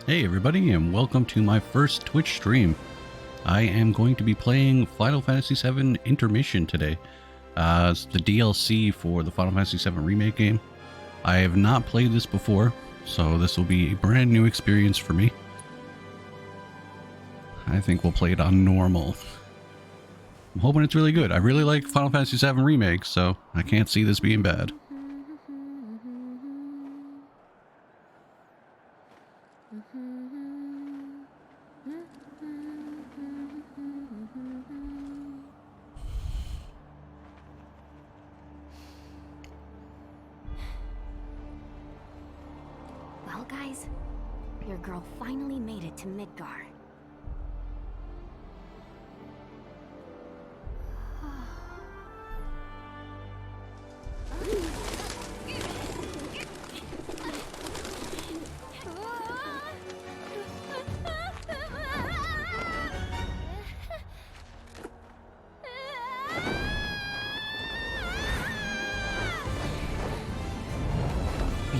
Hey everybody, and welcome to my first Twitch stream. I am going to be playing Final Fantasy VII Intermission today. It's the DLC for the Final Fantasy VII Remake game. I have not played this before, so this will be a brand new experience for me. I think we'll play it on normal. I'm hoping it's really good. I really like Final Fantasy VII Remake, so I can't see this being bad. Well, guys, your girl finally made it to Midgar.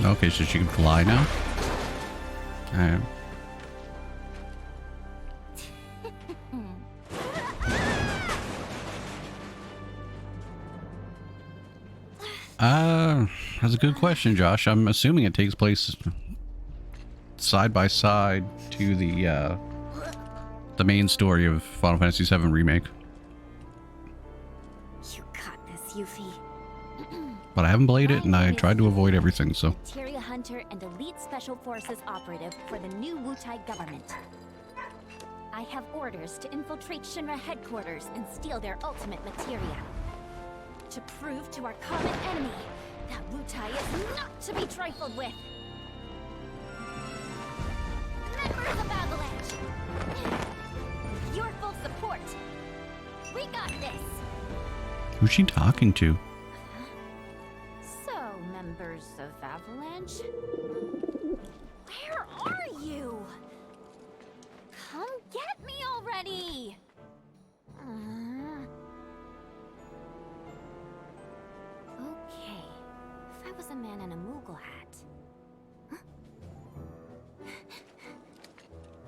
Okay, so she can fly now? Alright. That's a good question, Josh. I'm assuming it takes place side by side to the main story of Final Fantasy VII Remake. You got this, Yuffie. But I haven't played it, and I tried to avoid everything, so... Materia Hunter and Elite Special Forces operative for the new Wutai government. I have orders to infiltrate Shinra headquarters and steal their ultimate materia. To prove to our common enemy that Wutai is not to be trifled with. Members of Avalanche! With your full support, we got this! Who's she talking to? So, members of Avalanche, where are you? Come get me already! Okay, if I was a man in a Moogle hat... Huh?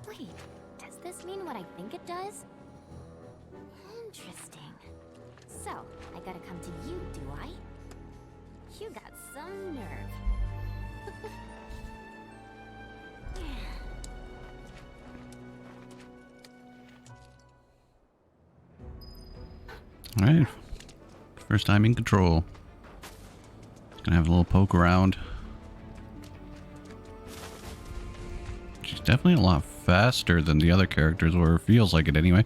Wait, does this mean what I think it does? Interesting. So, I gotta come to you, do I? You got some nerve. Alright. First time in control. Gonna have a little poke around. She's definitely a lot faster than the other characters, or feels like it anyway.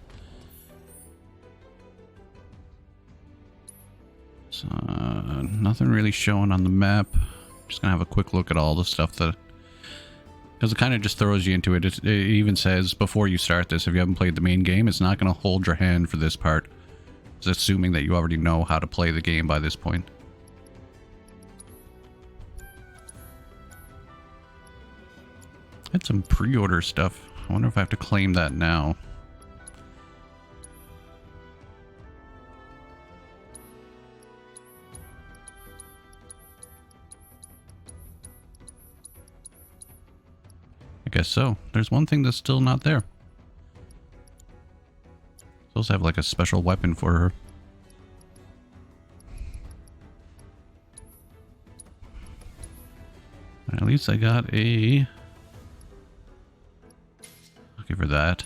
So, nothing really showing on the map. Just gonna have a quick look at all the stuff that... Because it kind of just throws you into it. It even says, before you start this, if you haven't played the main game, it's not gonna hold your hand for this part. It's assuming that you already know how to play the game by this point. I had some pre-order stuff. I wonder if I have to claim that now. I guess so. There's one thing that's still not there. Supposed to have like a special weapon for her. At least I got a... I'll give her that.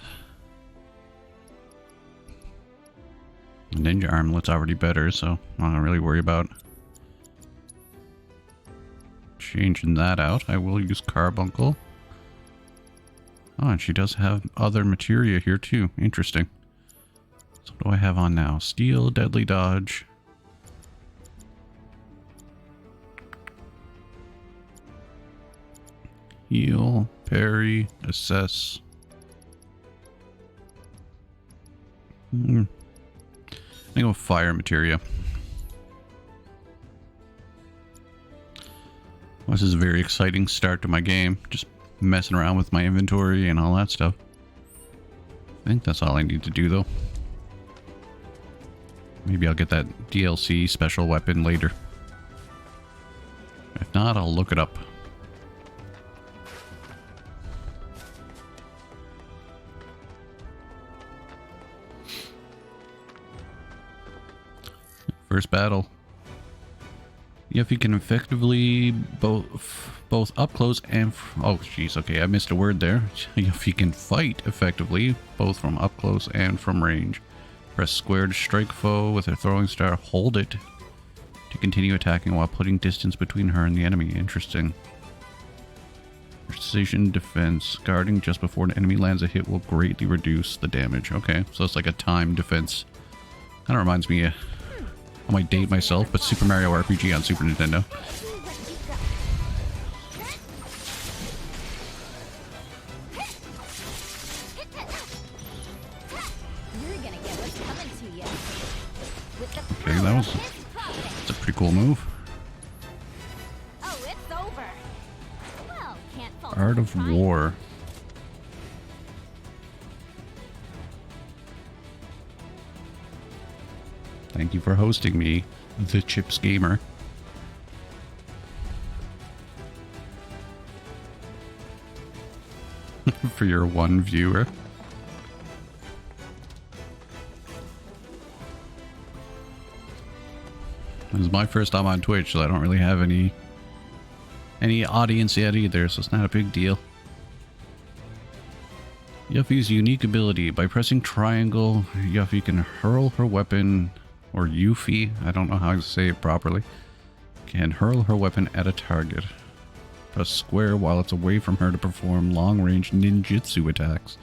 Ninja armlet's already better, so I'm not really worry about changing that out. I will use Carbuncle. Oh, and she does have other materia here too. Interesting. So what do I have on now? Steel, Deadly Dodge. Heal, Parry, Assess. I think with Fire Materia. Well, this is a very exciting start to my game. Just messing around with my inventory and all that stuff. I think that's all I need to do though. Maybe I'll get that DLC special weapon later. If not, I'll look it up. First battle. If you can effectively both up close and oh jeez, okay, I missed a word there. If you can fight effectively both from up close and from range, press square to strike foe with a throwing star. Hold it to continue attacking while putting distance between her and the enemy. Interesting. Precision defense. Guarding just before an enemy lands a hit will greatly reduce the damage. Okay, so it's like a time defense. Kind of reminds me. I might date myself, but Super Mario RPG on Super Nintendo. Okay, that's a pretty cool move. Art of War. Thank you for hosting me, the Chips Gamer. For your one viewer. This is my first time on Twitch, so I don't really have any audience yet either, so it's not a big deal. Yuffie's unique ability. By pressing triangle, Yuffie can hurl her weapon, or Yuffie, I don't know how to say it properly, can hurl her weapon at a target. Press square while it's away from her to perform long-range ninjutsu attacks.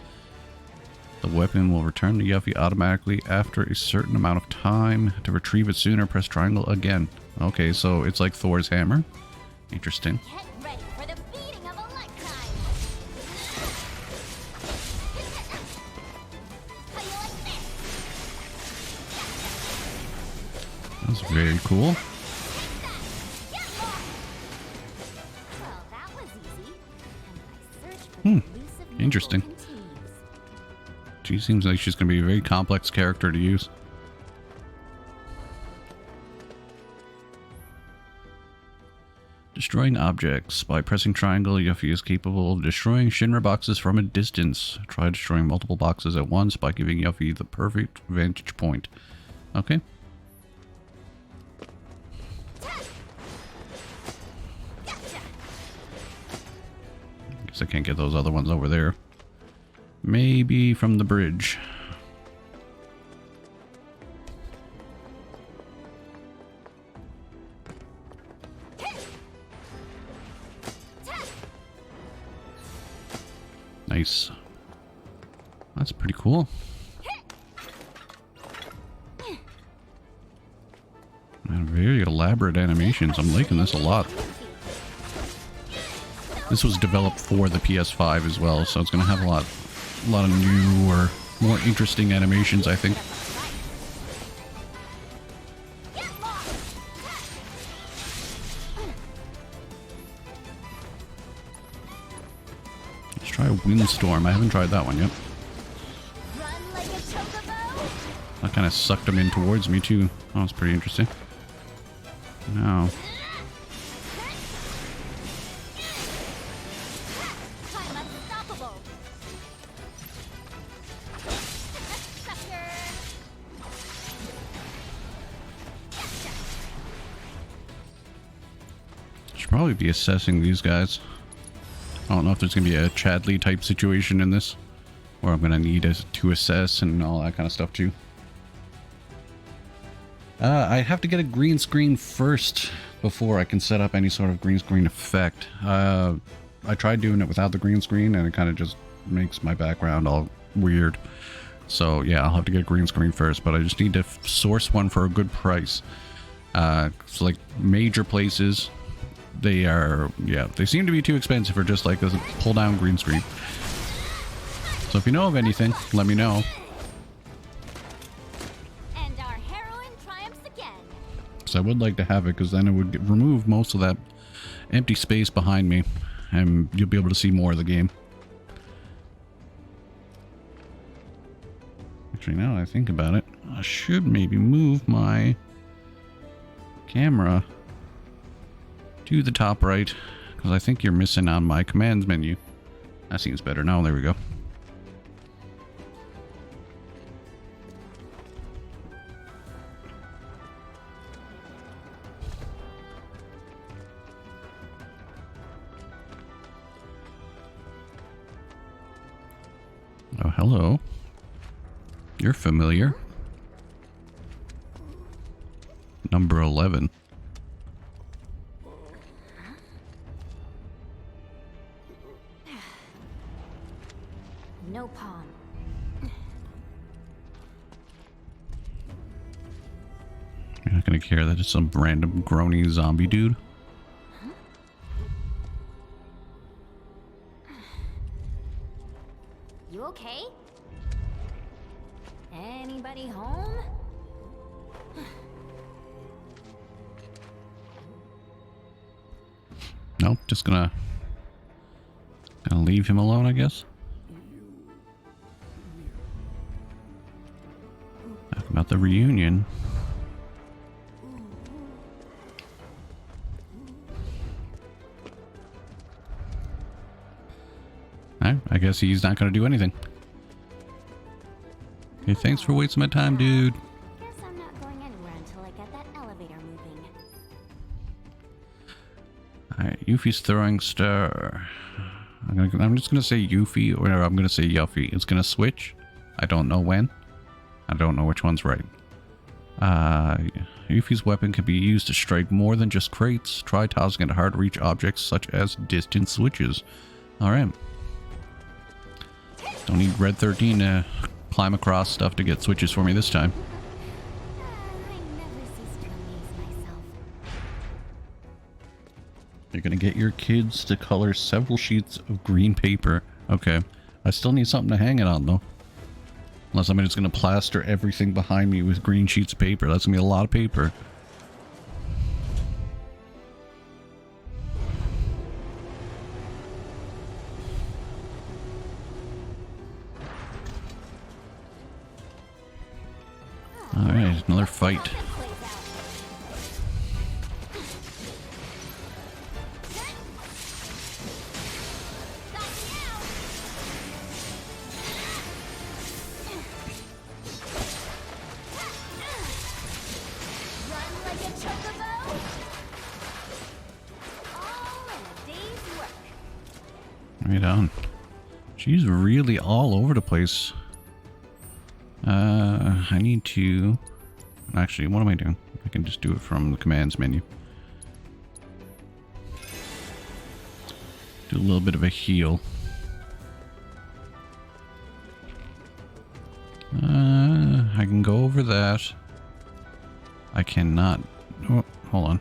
The weapon will return to Yuffie automatically after a certain amount of time. To retrieve it sooner, press triangle again. Okay, so it's like Thor's hammer. Interesting. Get ready for the beating of a lifetime. How do you like this? That's very cool. Well, that was easy. And my search for the elusive Interesting. continues. She seems like she's going to be a very complex character to use. Destroying objects. By pressing triangle, Yuffie is capable of destroying Shinra boxes from a distance. Try destroying multiple boxes at once by giving Yuffie the perfect vantage point. Okay. Guess I can't get those other ones over there. Maybe from the bridge. Nice. That's pretty cool. Man, very elaborate animations. I'm liking this a lot. This was developed for the PS5 as well, so it's going to have a lot of new or more interesting animations, I think. Let's try Windstorm. I haven't tried that one yet. That kind of sucked him in towards me too. That was pretty interesting. Now. Probably be assessing these guys. I don't know if there's gonna be a Chadley type situation in this, or I'm gonna need to assess and all that kind of stuff too. I have to get a green screen first before I can set up any sort of green screen effect. I tried doing it without the green screen and it kind of just makes my background all weird. So yeah, I'll have to get a green screen first, but I just need to source one for a good price. So like major places, they are, yeah, they seem to be too expensive for just like a pull down green screen. So if you know of anything, let me know. And our heroine triumphs again. So I would like to have it, because then it would remove most of that empty space behind me, and you'll be able to see more of the game. Actually, now that I think about it, I should maybe move my camera to the top right, because I think you're missing on my commands menu. That seems better now. There we go. hello. You're familiar. Number 11. No palm. You're not gonna care that it's some random groany zombie dude. You okay? Anybody home? Nope, just gonna leave him alone, I guess. Talk about the reunion. Alright, I guess he's not gonna do anything. Hey, thanks for wasting my time, dude. Guess I'm not going anywhere until I get that elevator moving. Alright, Yuffie's throwing star. I'm just gonna say Yuffie, or I'm gonna say Yuffie. It's gonna switch. I don't know when. I don't know which one's right. Yuffie's weapon can be used to strike more than just crates. Try tossing at hard-to-reach objects such as distant switches. Alright. Don't need Red 13 to climb across stuff to get switches for me this time. I never cease to amaze myself. You're gonna get your kids to color several sheets of green paper. Okay. I still need something to hang it on, though. Unless I'm just gonna plaster everything behind me with green sheets of paper. That's gonna be a lot of paper. Alright, another fight. Right on. She's really all over the place. I need to... Actually, what am I doing? I can just do it from the commands menu. Do a little bit of a heal. I can go over that. I cannot... Oh, hold on.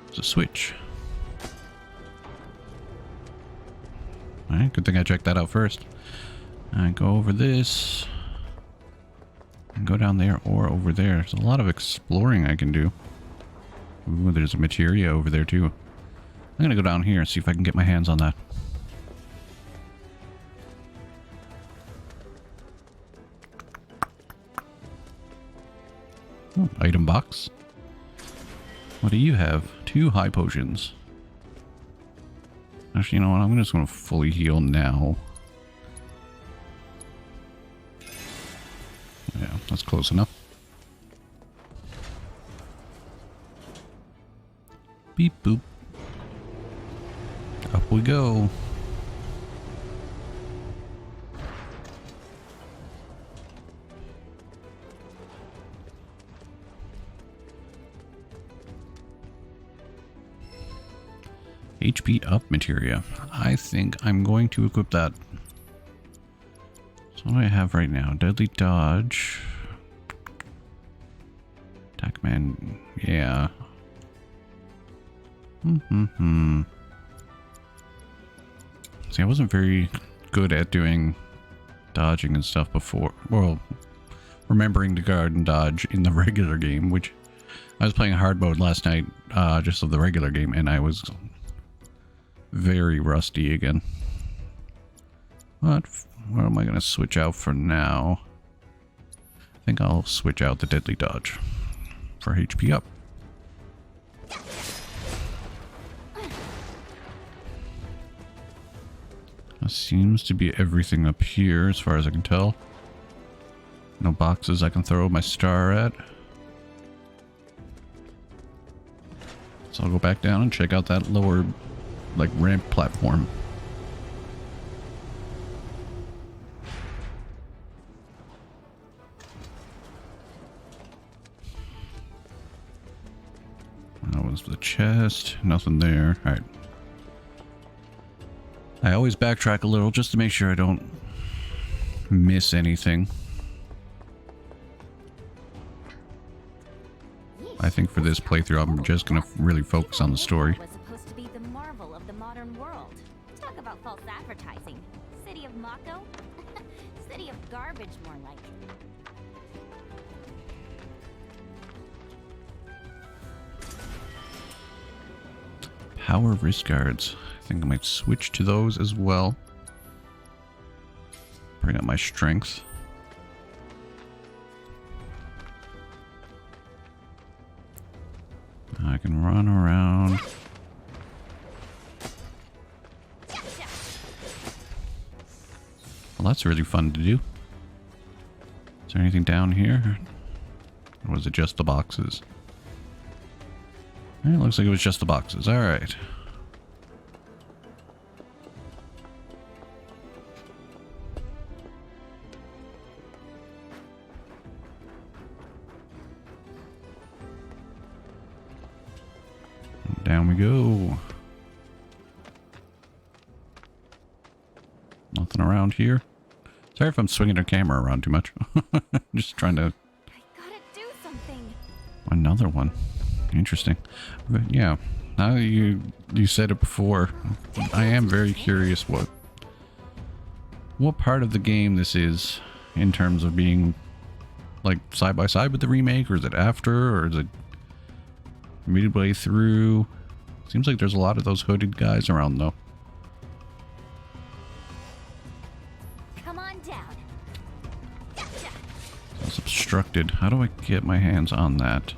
It's a switch. Alright, good thing I checked that out first. I go over this. And go down there or over there. There's a lot of exploring I can do. Ooh, there's a materia over there too. I'm gonna go down here and see if I can get my hands on that. Oh, item box. What do you have? 2 high potions. Actually, you know what? I'm just going to fully heal now. Yeah, that's close enough. Beep boop. Up we go. HP up materia. I think I'm going to equip that. So what do I have right now? Deadly dodge. Attack man. Yeah. See, I wasn't very good at doing dodging and stuff before. Well, remembering to guard and dodge in the regular game, which I was playing hard mode last night, just of the regular game, and I was very rusty again. What am I going to switch out for now? I think I'll switch out the deadly dodge for HP up. That seems to be everything up here as far as I can tell. No boxes I can throw my star at. So I'll go back down and check out that lower, like, ramp platform. was the chest. Nothing there. Alright. I always backtrack a little just to make sure I don't miss anything. I think for this playthrough, I'm just going to really focus on the story. Was supposed to be the marvel of the modern world. Talk about false advertising. City of Mako? City of garbage, more like. Power wrist guards. I think I might switch to those as well. Bring up my strength. I can run around. Well, that's really fun to do. Is there anything down here? Or was it just the boxes? It looks like it was just the boxes. Alright. Down we go. Nothing around here. Sorry if I'm swinging the camera around too much. Just trying to... I gotta do something. Another one. Interesting. But yeah, now that you said it before, I am very curious what part of the game this is in terms of being like side by side with the remake, or is it after, or is it midway through? Seems like there's a lot of those hooded guys around though. Come on down. Gotcha. It's obstructed. How do I get my hands on that?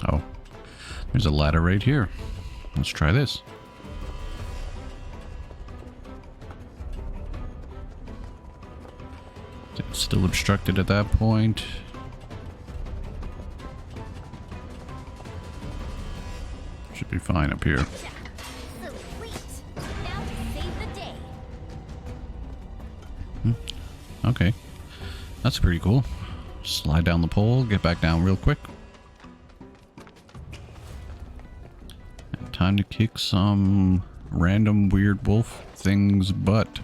Oh, there's a ladder right here. Let's try this. It's still obstructed at that point. Should be fine up here. Sweet. Now to save the day. Okay. That's pretty cool. Slide down the pole, get back down real quick. And time to kick some random weird wolf thing's butt.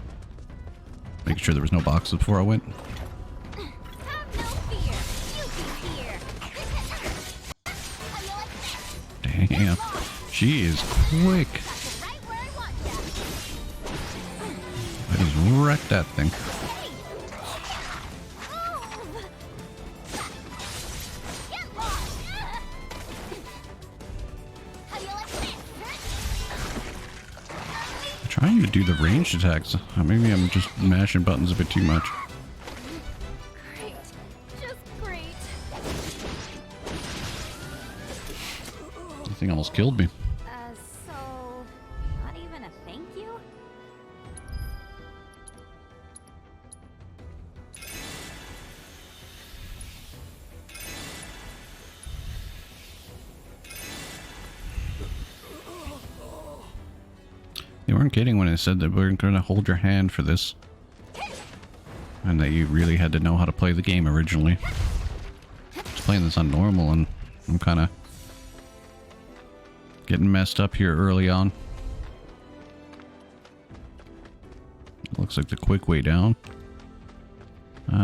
Make sure there was no boxes before I went. Have no fear. You be here. Damn. She is quick. Right where I want you. I just wrecked that thing. Get lost. How do you like this? Trying to do the ranged attacks. Maybe I'm just mashing buttons a bit too much. Great. Just great. The thing almost killed me. So, not even a thank you? They weren't kidding when they said that we we're going to hold your hand for this. And that you really had to know how to play the game originally. I was playing this on normal and I'm kind of getting messed up here early on. Looks like the quick way down. Do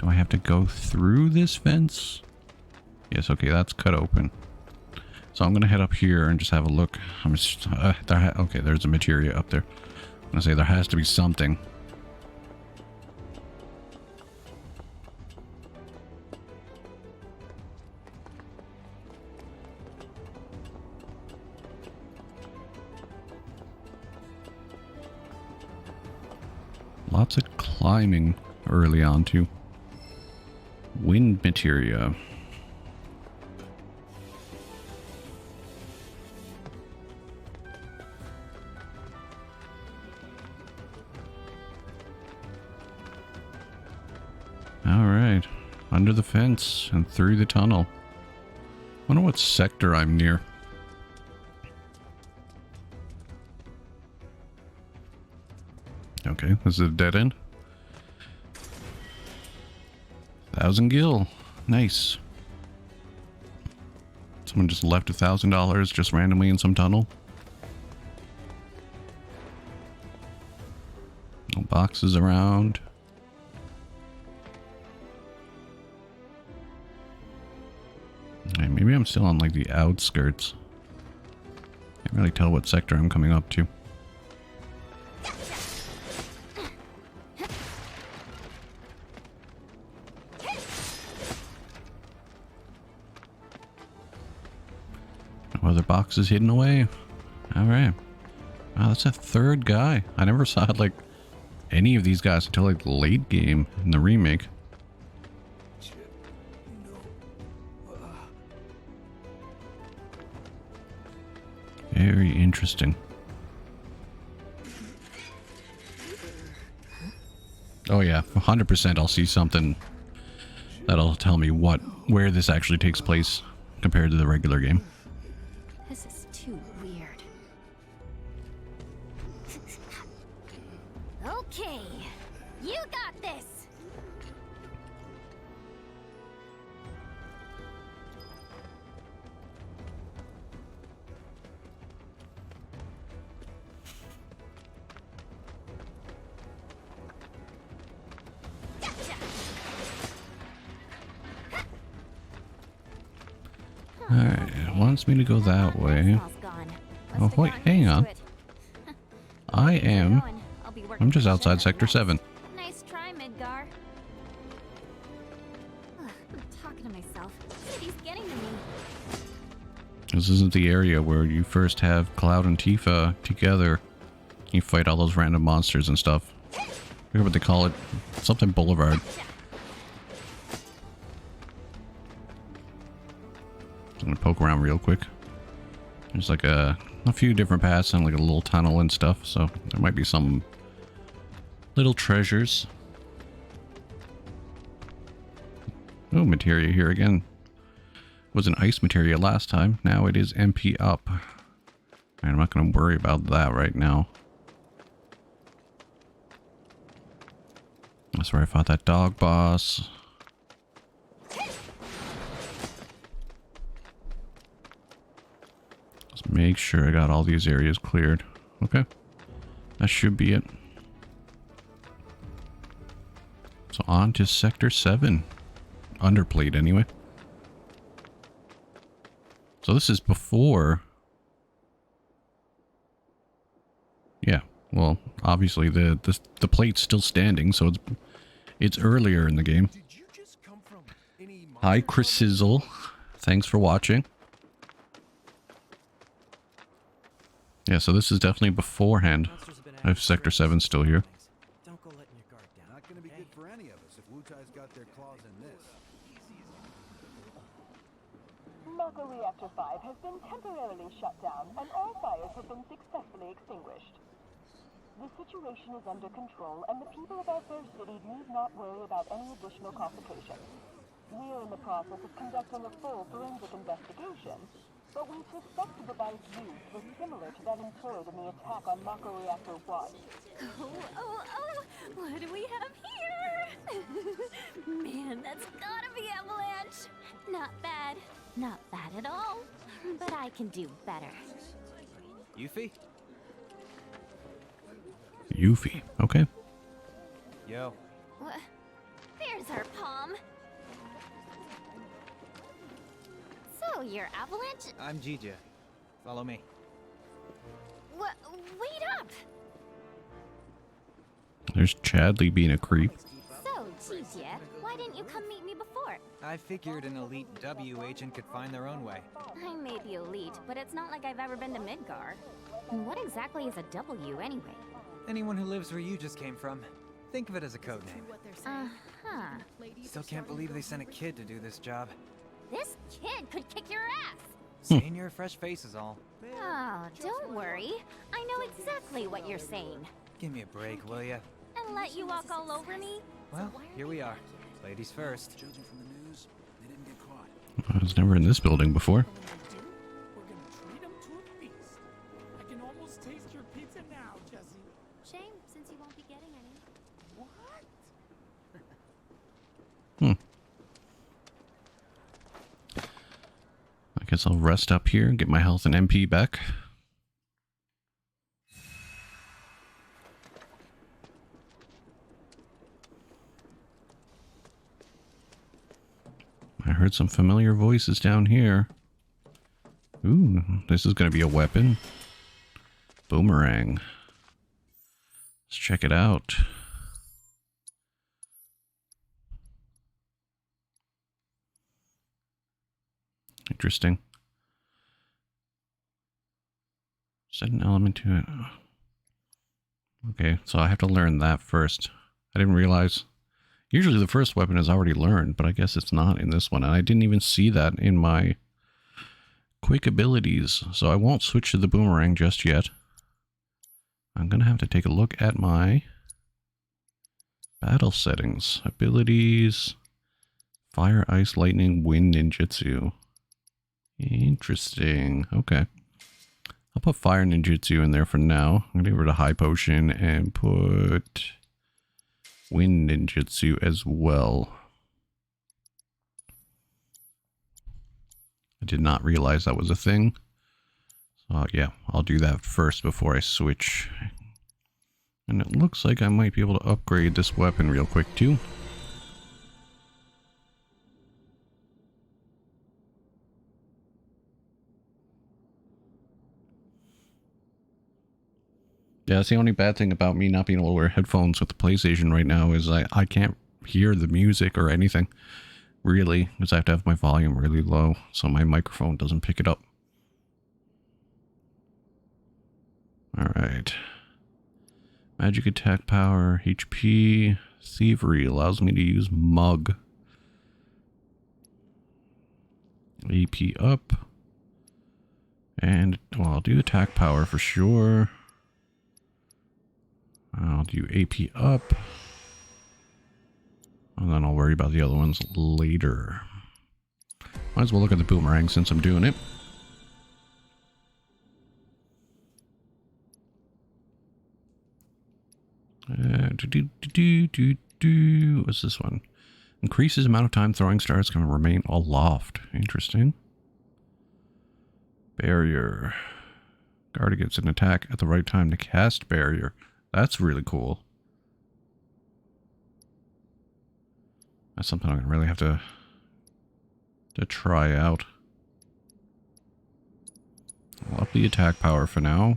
I have to go through this fence? Yes, okay, that's cut open. So I'm going to head up here and just have a look. I'm just, okay, there's a materia up there. I'm going to say there has to be something. Lots of climbing early on too. Wind materia. Alright, under the fence and through the tunnel. Wonder what sector I'm near. Okay, this is a dead end. 1,000 gil. Nice. Someone just left $1,000 just randomly in some tunnel. No boxes around. Hey, maybe I'm still on like the outskirts. Can't really tell what sector I'm coming up to. No other boxes hidden away. Alright. Wow, that's a third guy. I never saw like any of these guys until like late game in the remake. Very interesting. Oh yeah, 100% I'll see something that'll tell me where this actually takes place compared to the regular game. This is too weird. Okay, you got this. Alright, it wants me to go that way. Oh wait, hang on. I'm just outside Sector 7. Nice try, Midgar. I'm talking to myself. City's getting to me. This isn't the area where you first have Cloud and Tifa together. You fight all those random monsters and stuff. I forget what they call it. Something Boulevard. I'm gonna poke around real quick. There's like a few different paths and like a little tunnel and stuff, so there might be some little treasures. Oh, materia here again. Was an ice materia last time. Now it is MP up. I'm not going to worry about that right now. That's where I fought that dog boss. Let's make sure I got all these areas cleared. Okay. That should be it. So on to Sector 7. Underplayed anyway. So this is before... Yeah, well, obviously the plate's still standing, so it's earlier in the game. Hi, Chris Sizzle. Thanks for watching. Yeah, so this is definitely beforehand. I have Sector 7 still here. Don't go letting your guard down. Not gonna be good for any of us if Wutai's got their claws in this. Mako Reactor 5 has been temporarily shut down, and all fires have been successfully extinguished. The situation is under control, and the people of our fair city need not worry about any additional complications. We are in the process of conducting a full forensic investigation, but we suspect the device used was similar to that employed in the attack on Mako Reactor 1. Oh, what do we have here? Man, that's gotta be Avalanche. Not bad. Not bad at all. But I can do better. Yuffie? Yuffie, okay. Yo. There's our palm. So, you're Avalanche? I'm Jija. Follow me. Wait up! There's Chadley being a creep. So, Jija, why didn't you come meet me before? I figured an elite W agent could find their own way. I may be elite, but it's not like I've ever been to Midgar. And what exactly is a W, anyway? Anyone who lives where you just came from. Think of it as a code name. Uh-huh. Still can't believe they sent a kid to do this job. This kid could kick your ass! Saying you're a fresh face is all. Oh, don't worry. I know exactly what you're saying. Give me a break, will ya? And let you walk all over me? Well, here we are. Ladies first. Judging from the news, they didn't get caught. I was never in this building before. We're gonna treat him to a feast. I can almost taste your pizza now, Jesse. Shame, since you won't be getting any. I guess I'll rest up here and get my health and MP back. I heard some familiar voices down here. Ooh, this is going to be a weapon. Boomerang. Let's check it out. Interesting. Set an element to it. Okay, so I have to learn that first. I didn't realize. Usually the first weapon is already learned, but I guess it's not in this one. And I didn't even see that in my quick abilities. So I won't switch to the boomerang just yet. I'm going to have to take a look at my battle settings. Abilities. Fire, ice, lightning, wind, ninjutsu. Interesting. Okay. I'll put fire ninjutsu in there for now. I'm going to get rid of high potion and put wind ninjutsu as well. I did not realize that was a thing. So yeah, I'll do that first before I switch. And it looks like I might be able to upgrade this weapon real quick too. Yeah, that's the only bad thing about me not being able to wear headphones with the PlayStation right now is I can't hear the music or anything, really, because I have to have my volume really low so my microphone doesn't pick it up. Alright. Magic attack power, HP, thievery allows me to use mug. AP up. And, well, I'll do attack power for sure. I'll do AP up. And then I'll worry about the other ones later. Might as well look at the boomerang since I'm doing it. What's this one? Increases amount of time throwing stars can remain aloft. Interesting. Barrier. Guard against an attack at the right time to cast barrier. That's really cool. That's something I'm gonna really have to try out. I'll up the attack power for now.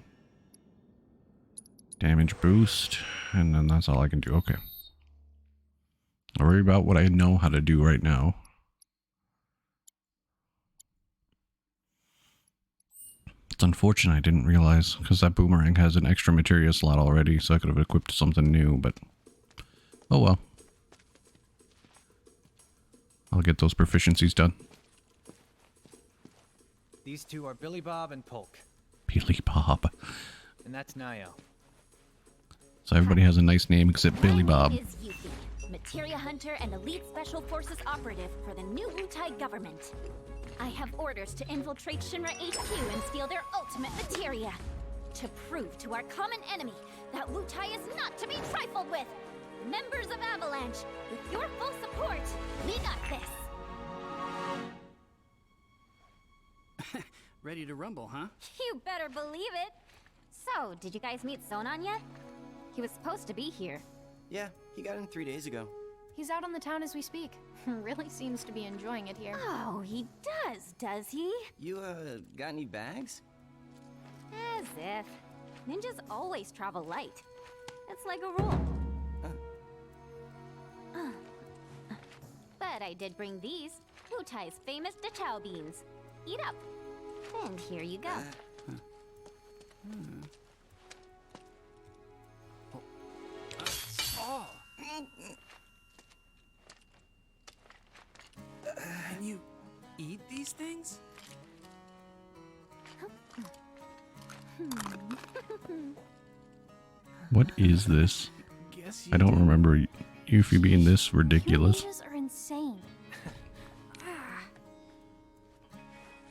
Damage boost, and then that's all I can do. Okay. I'll worry about what I know how to do right now. It's unfortunate I didn't realize, because that boomerang has an extra materia slot already, so I could have equipped something new, but oh well. I'll get those proficiencies done. These two are Billy Bob and Polk. Billy Bob. And that's Nio. So everybody has a nice name except Billy Bob. My name is Yuffie, materia hunter and elite special forces operative for the new Wutai government. I have orders to infiltrate Shinra HQ and steal their ultimate materia. To prove to our common enemy that Wutai is not to be trifled with. Members of Avalanche, with your full support, we got this. Ready to rumble, huh? You better believe it. So, did you guys meet Sonon yet? He was supposed to be here. Yeah, he got in 3 days ago. He's out on the town as we speak. Really seems to be enjoying it here. Oh, he does he? You, got any bags? As if. Ninjas always travel light. It's like a rule. But I did bring these, Wutai's famous Dachao beans. Eat up. And here you go. Oh! Can you eat these things? What is this? Guess I don't remember Yuffie being this ridiculous. You ninjas are insane.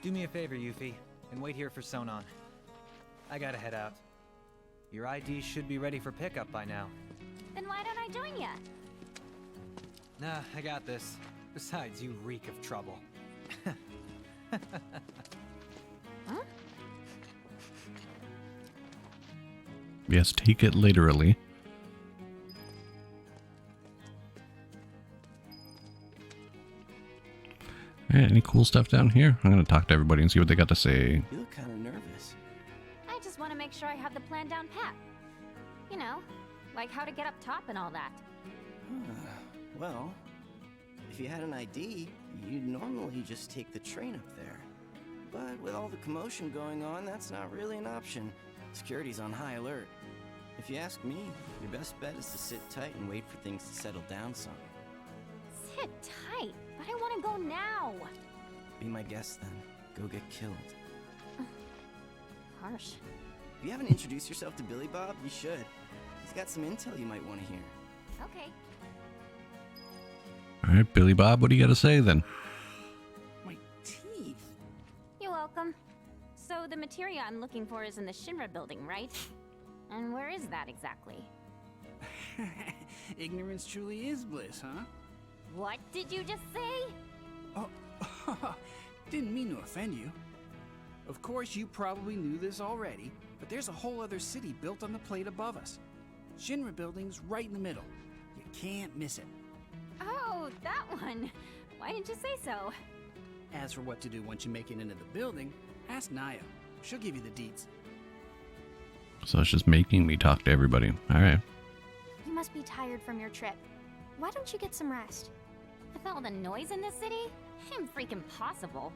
Do me a favor, Yuffie, and wait here for Sonon. I gotta head out. Your ID should be ready for pickup by now. Then why don't I join ya? Nah, I got this. Besides, you reek of trouble. Huh? Yes, take it literally. Hey, any cool stuff down here? I'm gonna talk to everybody and see what they got to say. You look kind of nervous. I just want to make sure I have the plan down pat. You know, like how to get up top and all that. Well, if you had an ID, you'd normally just take the train up there. But with all the commotion going on, that's not really an option. Security's on high alert. If you ask me, your best bet is to sit tight and wait for things to settle down some. Sit tight, but I want to go now. Be my guest then. Go get killed. Harsh. If you haven't introduced yourself to Billy Bob, you should. He's got some intel you might want to hear. Okay. Alright, Billy Bob, what do you gotta say then? My teeth. You're welcome. So the materia I'm looking for is in the Shinra building, right? And where is that exactly? Ignorance truly is bliss, huh? What did you just say? Oh, didn't mean to offend you. Of course, you probably knew this already, but there's a whole other city built on the plate above us. Shinra building's right in the middle. You can't miss it. Oh, that one. Why didn't you say so? As for what to do once you make it into the building, ask Naya. She'll give you the deets. So it's just making me talk to everybody. Alright. You must be tired from your trip. Why don't you get some rest? With all the noise in this city? Freaking possible.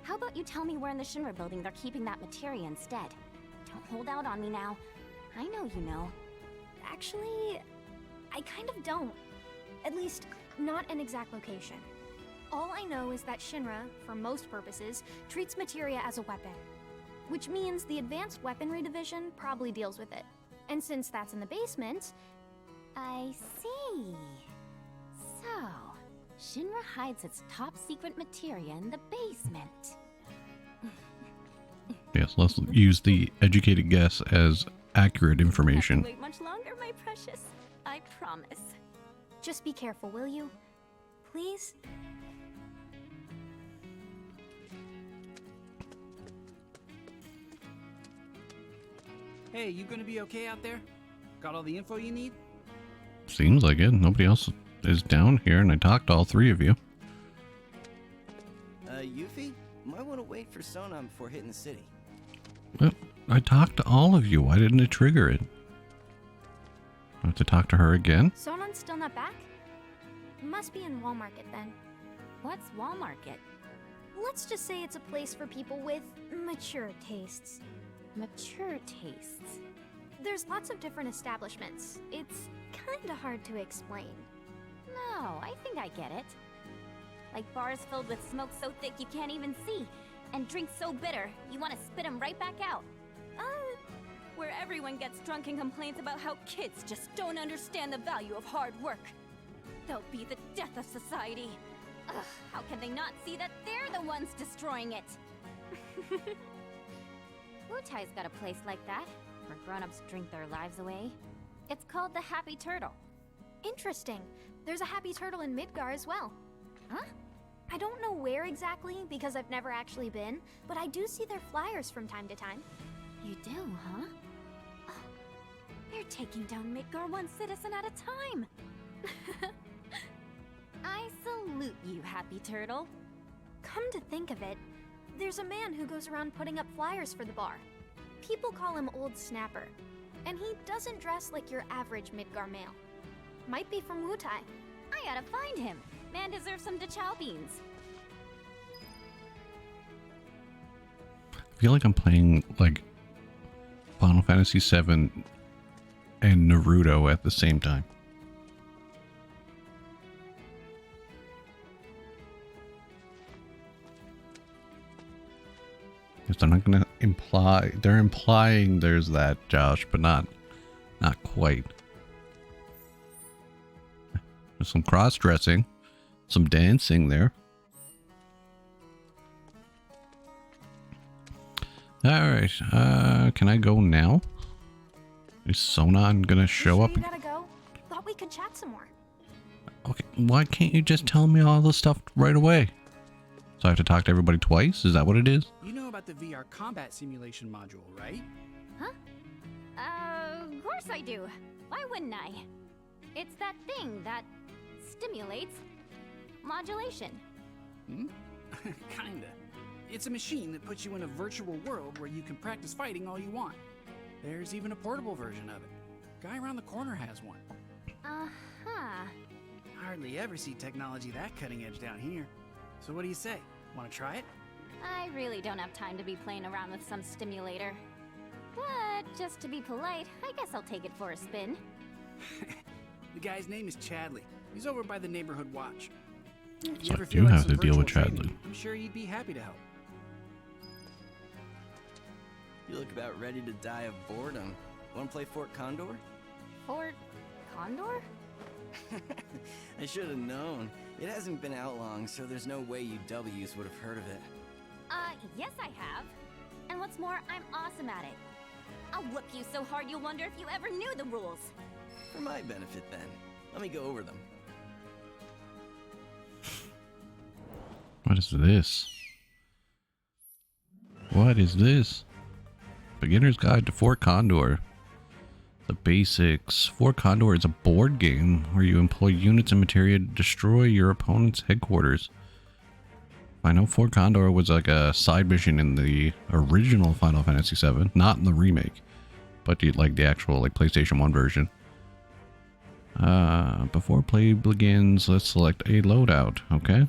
How about you tell me where in the Shinra building they're keeping that materia instead? Don't hold out on me now. I know you know. Actually, I kind of don't. At least, not an exact location. All I know is that Shinra, for most purposes, treats materia as a weapon. Which means the Advanced Weaponry Division probably deals with it. And since that's in the basement... I see. So, Shinra hides its top secret materia in the basement. Yes, let's use the educated guess as accurate information. Wait much longer, my precious. I promise. Just be careful, will you? Please? Hey, you gonna be okay out there? Got all the info you need? Seems like it. Nobody else is down here, and I talked to all three of you. Yuffie? Might want to wait for Sonam before hitting the city. Well, I talked to all of you. Why didn't it trigger it? I have to talk to her again? Sonan's still not back? Must be in Wall Market then. What's Wall Market? Let's just say it's a place for people with mature tastes. Mature tastes. There's lots of different establishments. It's kinda hard to explain. No, I think I get it. Like bars filled with smoke so thick you can't even see, and drinks so bitter you want to spit them right back out. Where everyone gets drunk and complains about how kids just don't understand the value of hard work. They'll be the death of society. Ugh, how can they not see that they're the ones destroying it? Wutai's got a place like that, where grown-ups drink their lives away. It's called the Happy Turtle. Interesting. There's a Happy Turtle in Midgar as well. Huh? I don't know where exactly because I've never actually been, but I do see their flyers from time to time. You do, huh? Oh, they're taking down Midgar one citizen at a time. I salute you, Happy Turtle. Come to think of it, there's a man who goes around putting up flyers for the bar. People call him Old Snapper, and he doesn't dress like your average Midgar male. Might be from Wutai. I gotta find him. Man deserves some DeChow beans. I feel like I'm playing, like, Final Fantasy VII and Naruto at the same time. Because they're not going to imply... They're implying there's that, Josh, but not quite. There's some cross-dressing. Some dancing there. Alright, can I go now? Is Sonon gonna show Sure up? you gotta go? Thought we could chat some more. Okay, why can't you just tell me all this stuff right away? So I have to talk to everybody twice? Is that what it is? You know about the VR combat simulation module, right? Huh? Of course I do. Why wouldn't I? It's that thing that stimulates modulation. Hmm? Kinda. It's a machine that puts you in a virtual world where you can practice fighting all you want. There's even a portable version of it. Guy around the corner has one. Uh-huh. Hardly ever see technology that cutting edge down here. So what do you say? Want to try it? I really don't have time to be playing around with some stimulator. But just to be polite, I guess I'll take it for a spin. The guy's name is Chadley. He's over by the neighborhood watch. If you So ever I feel do like have some to deal with virtual training, Chadley. I'm sure he'd be happy to help. You look about ready to die of boredom. Want to play Fort Condor? Fort Condor? I should have known. It hasn't been out long, so there's no way you W's would have heard of it. Yes I have. And what's more, I'm awesome at it. I'll whoop you so hard you'll wonder if you ever knew the rules. For my benefit, then. Let me go over them. What is this? What is this? Beginner's Guide to Fort Condor. The basics. Fort Condor is a board game where you employ units and materia to destroy your opponent's headquarters. I know Fort Condor was like a side mission in the original Final Fantasy VII, not in the remake, but like the actual like PlayStation 1 version. Before play begins, let's select a loadout, okay?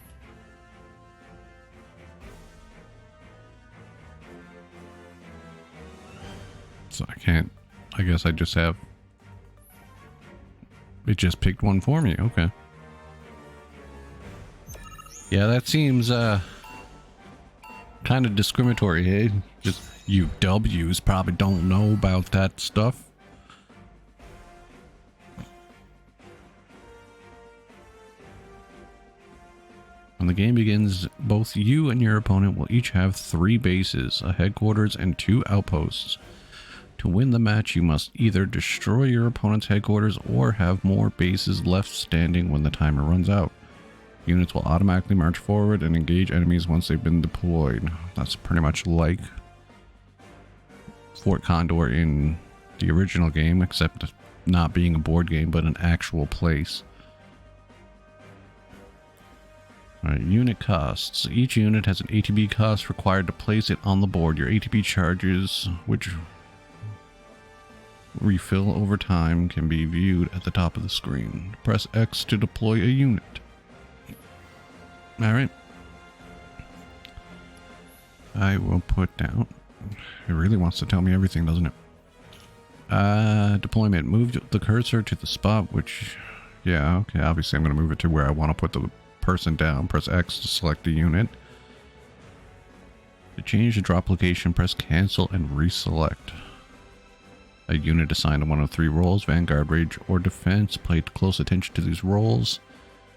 So I guess I just have, it just picked one for me, okay. Yeah, that seems, kind of discriminatory, hey? Just you W's probably don't know about that stuff. When the game begins, both you and your opponent will each have 3 bases, a headquarters, and 2 outposts. To win the match, you must either destroy your opponent's headquarters or have more bases left standing when the timer runs out. Units will automatically march forward and engage enemies once they've been deployed. That's pretty much like Fort Condor in the original game, except not being a board game, but an actual place. Alright, unit costs. Each unit has an ATB cost required to place it on the board. Your ATB charges, which refill over time, can be viewed at the top of the screen. Press X to deploy a unit. Alright. I will put down... It really wants to tell me everything, doesn't it? Deployment. Move the cursor to the spot, which... Yeah, okay, obviously I'm going to move it to where I want to put the person down. Press X to select the unit. To change the drop location, press cancel and reselect. A unit assigned to one of 3 roles, Vanguard, Rage, or Defense. Pay close attention to these roles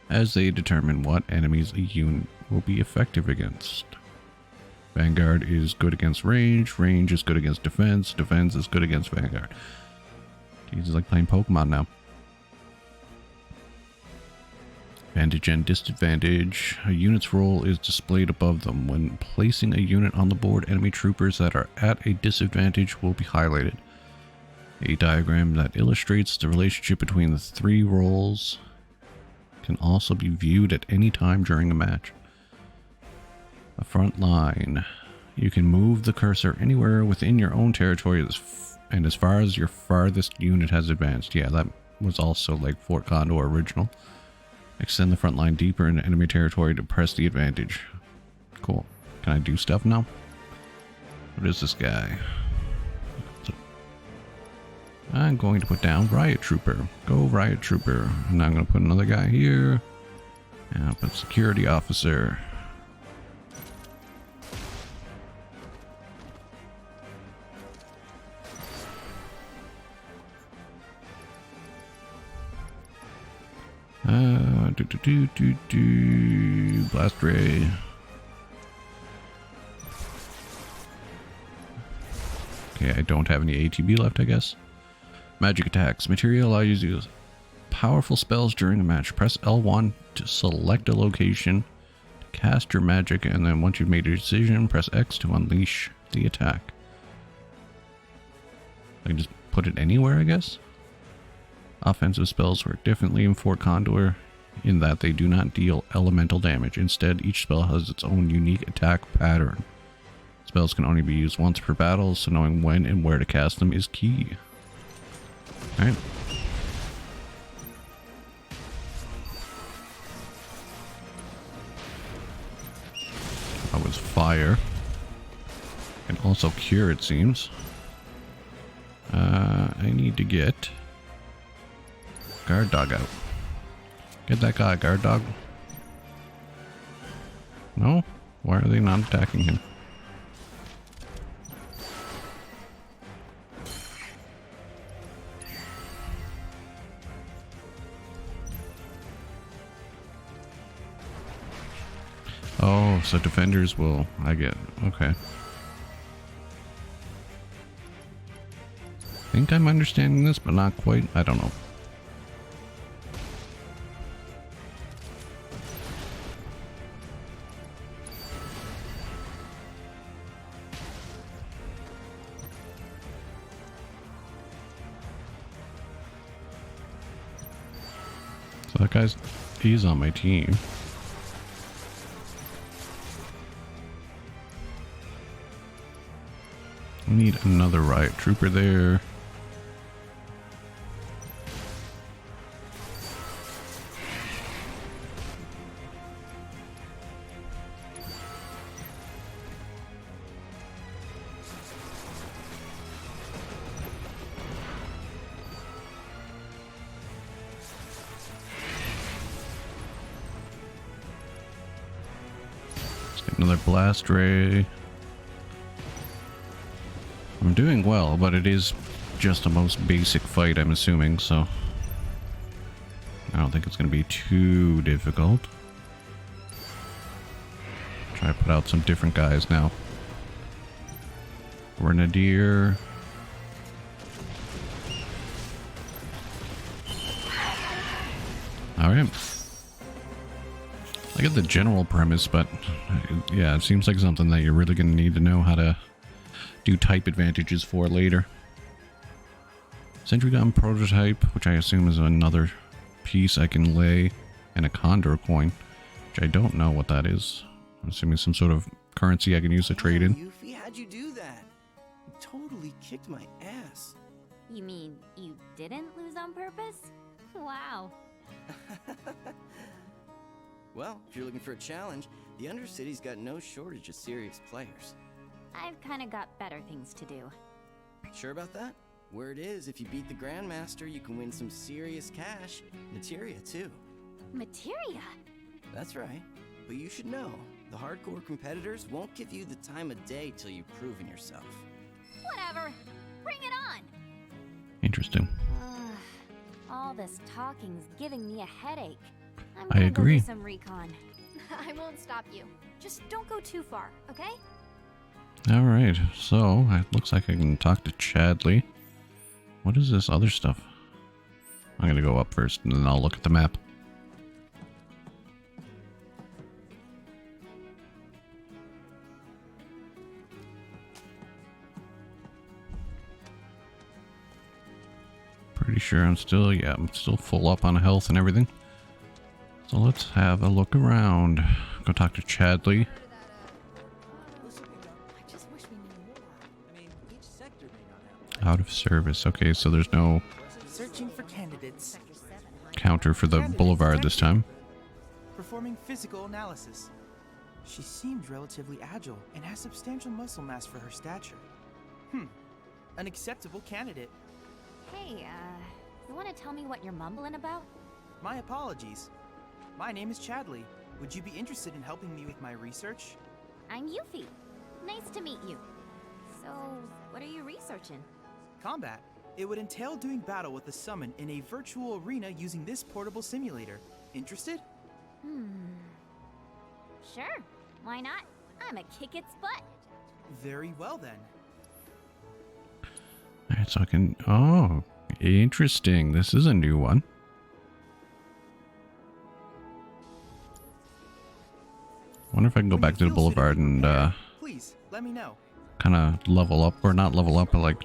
as they determine what enemies a unit will be effective against. Vanguard is good against Range, Range is good against Defense, Defense is good against Vanguard. Jeez, it's like playing Pokemon now. Advantage and disadvantage. A unit's role is displayed above them. When placing a unit on the board, enemy troopers that are at a disadvantage will be highlighted. A diagram that illustrates the relationship between the 3 roles can also be viewed at any time during a match. A front line. You can move the cursor anywhere within your own territory and as far as your farthest unit has advanced. Yeah, that was also like Fort Condor original. Extend the front line deeper into enemy territory to press the advantage. Cool. Can I do stuff now? What is this guy? I'm going to put down Riot Trooper. Go Riot Trooper. And I'm going to put another guy here. And I'll put Security Officer. Blast Ray. Okay, I don't have any ATB left, I guess. Magic attacks. Materia allows you to use powerful spells during a match. Press L1 to select a location to cast your magic, and then once you've made a decision, press X to unleash the attack. I can just put it anywhere, I guess? Offensive spells work differently in Fort Condor in that they do not deal elemental damage. Instead, each spell has its own unique attack pattern. Spells can only be used once per battle, so knowing when and where to cast them is key. Alright. That was fire. And also cure, it seems. I need to get guard dog out. Get that guy, guard dog. No? Why are they not attacking him? Oh, so defenders will... I get... Okay. I think I'm understanding this, but not quite. I don't know. So that guy's... he's on my team. We need another riot trooper there. Let's get another blast ray. I'm doing well, but it is just a most basic fight, I'm assuming, so I don't think it's going to be too difficult. Try to put out some different guys now. Grenadier. Alright. I get the general premise, but yeah, it seems like something that you're really going to need to know how to do type advantages for later. Sentry gun prototype, which I assume is another piece I can lay, and a condor coin, which I don't know what that is. I'm assuming some sort of currency I can use to trade in. Yuffie, how'd you do that? You totally kicked my ass. You mean you didn't lose on purpose? Wow. Well, if you're looking for a challenge, the Undercity's got no shortage of serious players. I've kinda got better things to do. Sure about that? Word is, if you beat the Grandmaster, you can win some serious cash. Materia, too. Materia? That's right. But you should know, the hardcore competitors won't give you the time of day till you've proven yourself. Whatever. Bring it on! Interesting. All this talking's giving me a headache. I'm I gonna agree. Go do some recon. I won't stop you. Just don't go too far, okay? Alright, so it looks like I can talk to Chadley. What is this other stuff? I'm gonna go up first and then I'll look at the map. Pretty sure I'm still, yeah, I'm still full up on health and everything. So let's have a look around. Go talk to Chadley. Out of service. Okay, so there's no Searching for candidates. counter for the boulevard this time. Performing physical analysis. She seems relatively agile and has substantial muscle mass for her stature. An acceptable candidate. Hey, you wanna tell me what you're mumbling about? My apologies. My name is Chadley. Would you be interested in helping me with my research? I'm Yuffie. Nice to meet you. So, what are you researching? Combat. It would entail doing battle with the summon in a virtual arena using this portable simulator. Interested? Sure. Why not? I'm a kick its butt. Very well then. Alright, so I can... Oh, Interesting. This is a new one. Wonder if I can go When back you to the feel boulevard suitably and prepared, please let me know. kind of level up, or not level up, but like,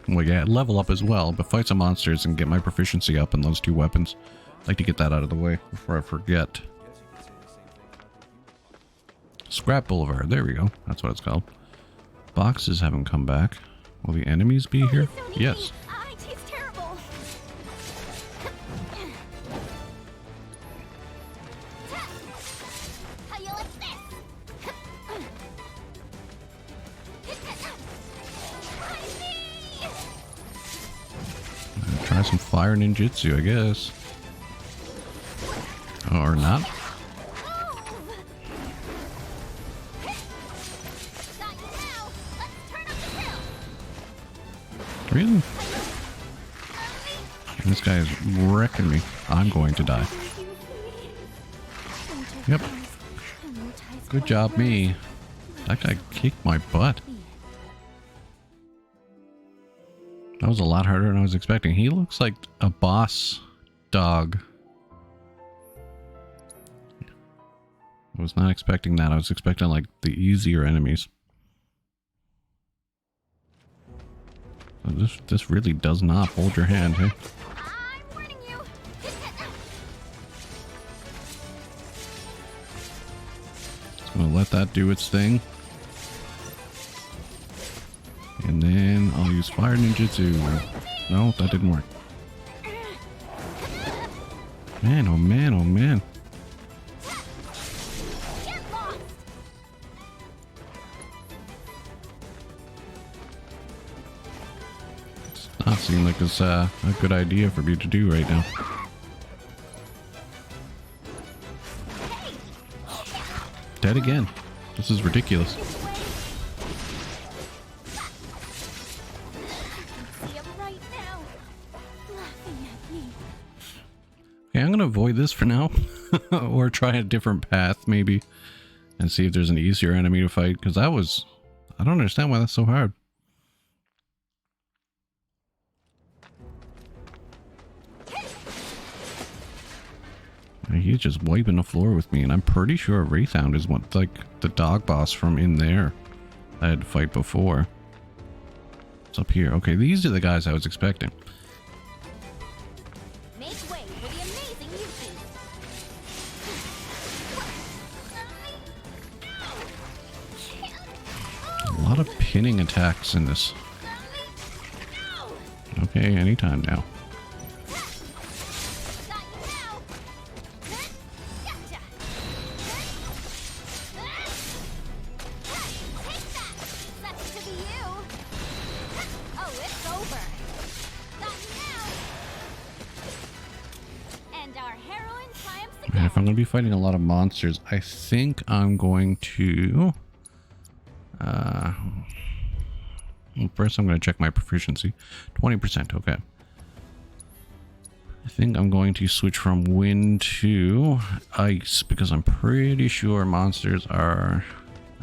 well, yeah, level up as well, but fight some monsters and get my proficiency up in those two weapons. I'd like to get that out of the way before I forget. Scrap Boulevard, there we go. That's what it's called. Boxes haven't come back. Will the enemies be here? Yes. I taste terrible. How you like this? Try some fire ninjutsu, I guess. Or not. Really? This guy is wrecking me. I'm going to die. Yep. Good job, me. That guy kicked my butt. That was a lot harder than I was expecting. He looks like a boss dog. I was not expecting that. I was expecting like the easier enemies. This really does not hold your hand, hey? I'm warning you. Just gonna let that do its thing. And then I'll use fire ninjutsu. No, that didn't work. Man, oh man, oh man. Does not seem like it's a good idea for me to do right now. Dead again. This is ridiculous. Okay, I'm gonna avoid this for now. Or try a different path, maybe. And see if there's an easier enemy to fight. Because that was... I don't understand why that's so hard. He's just wiping the floor with me. And I'm pretty sure Wraithhound is what, like, the dog boss from in there I had to fight before. It's up here. Okay, these are the guys I was expecting. A lot of pinning attacks in this. Okay, anytime now. And if I'm going to be fighting a lot of monsters, I think I'm going to... well, first I'm going to check my proficiency. 20%, okay. I think I'm going to switch from wind to ice, because I'm pretty sure monsters are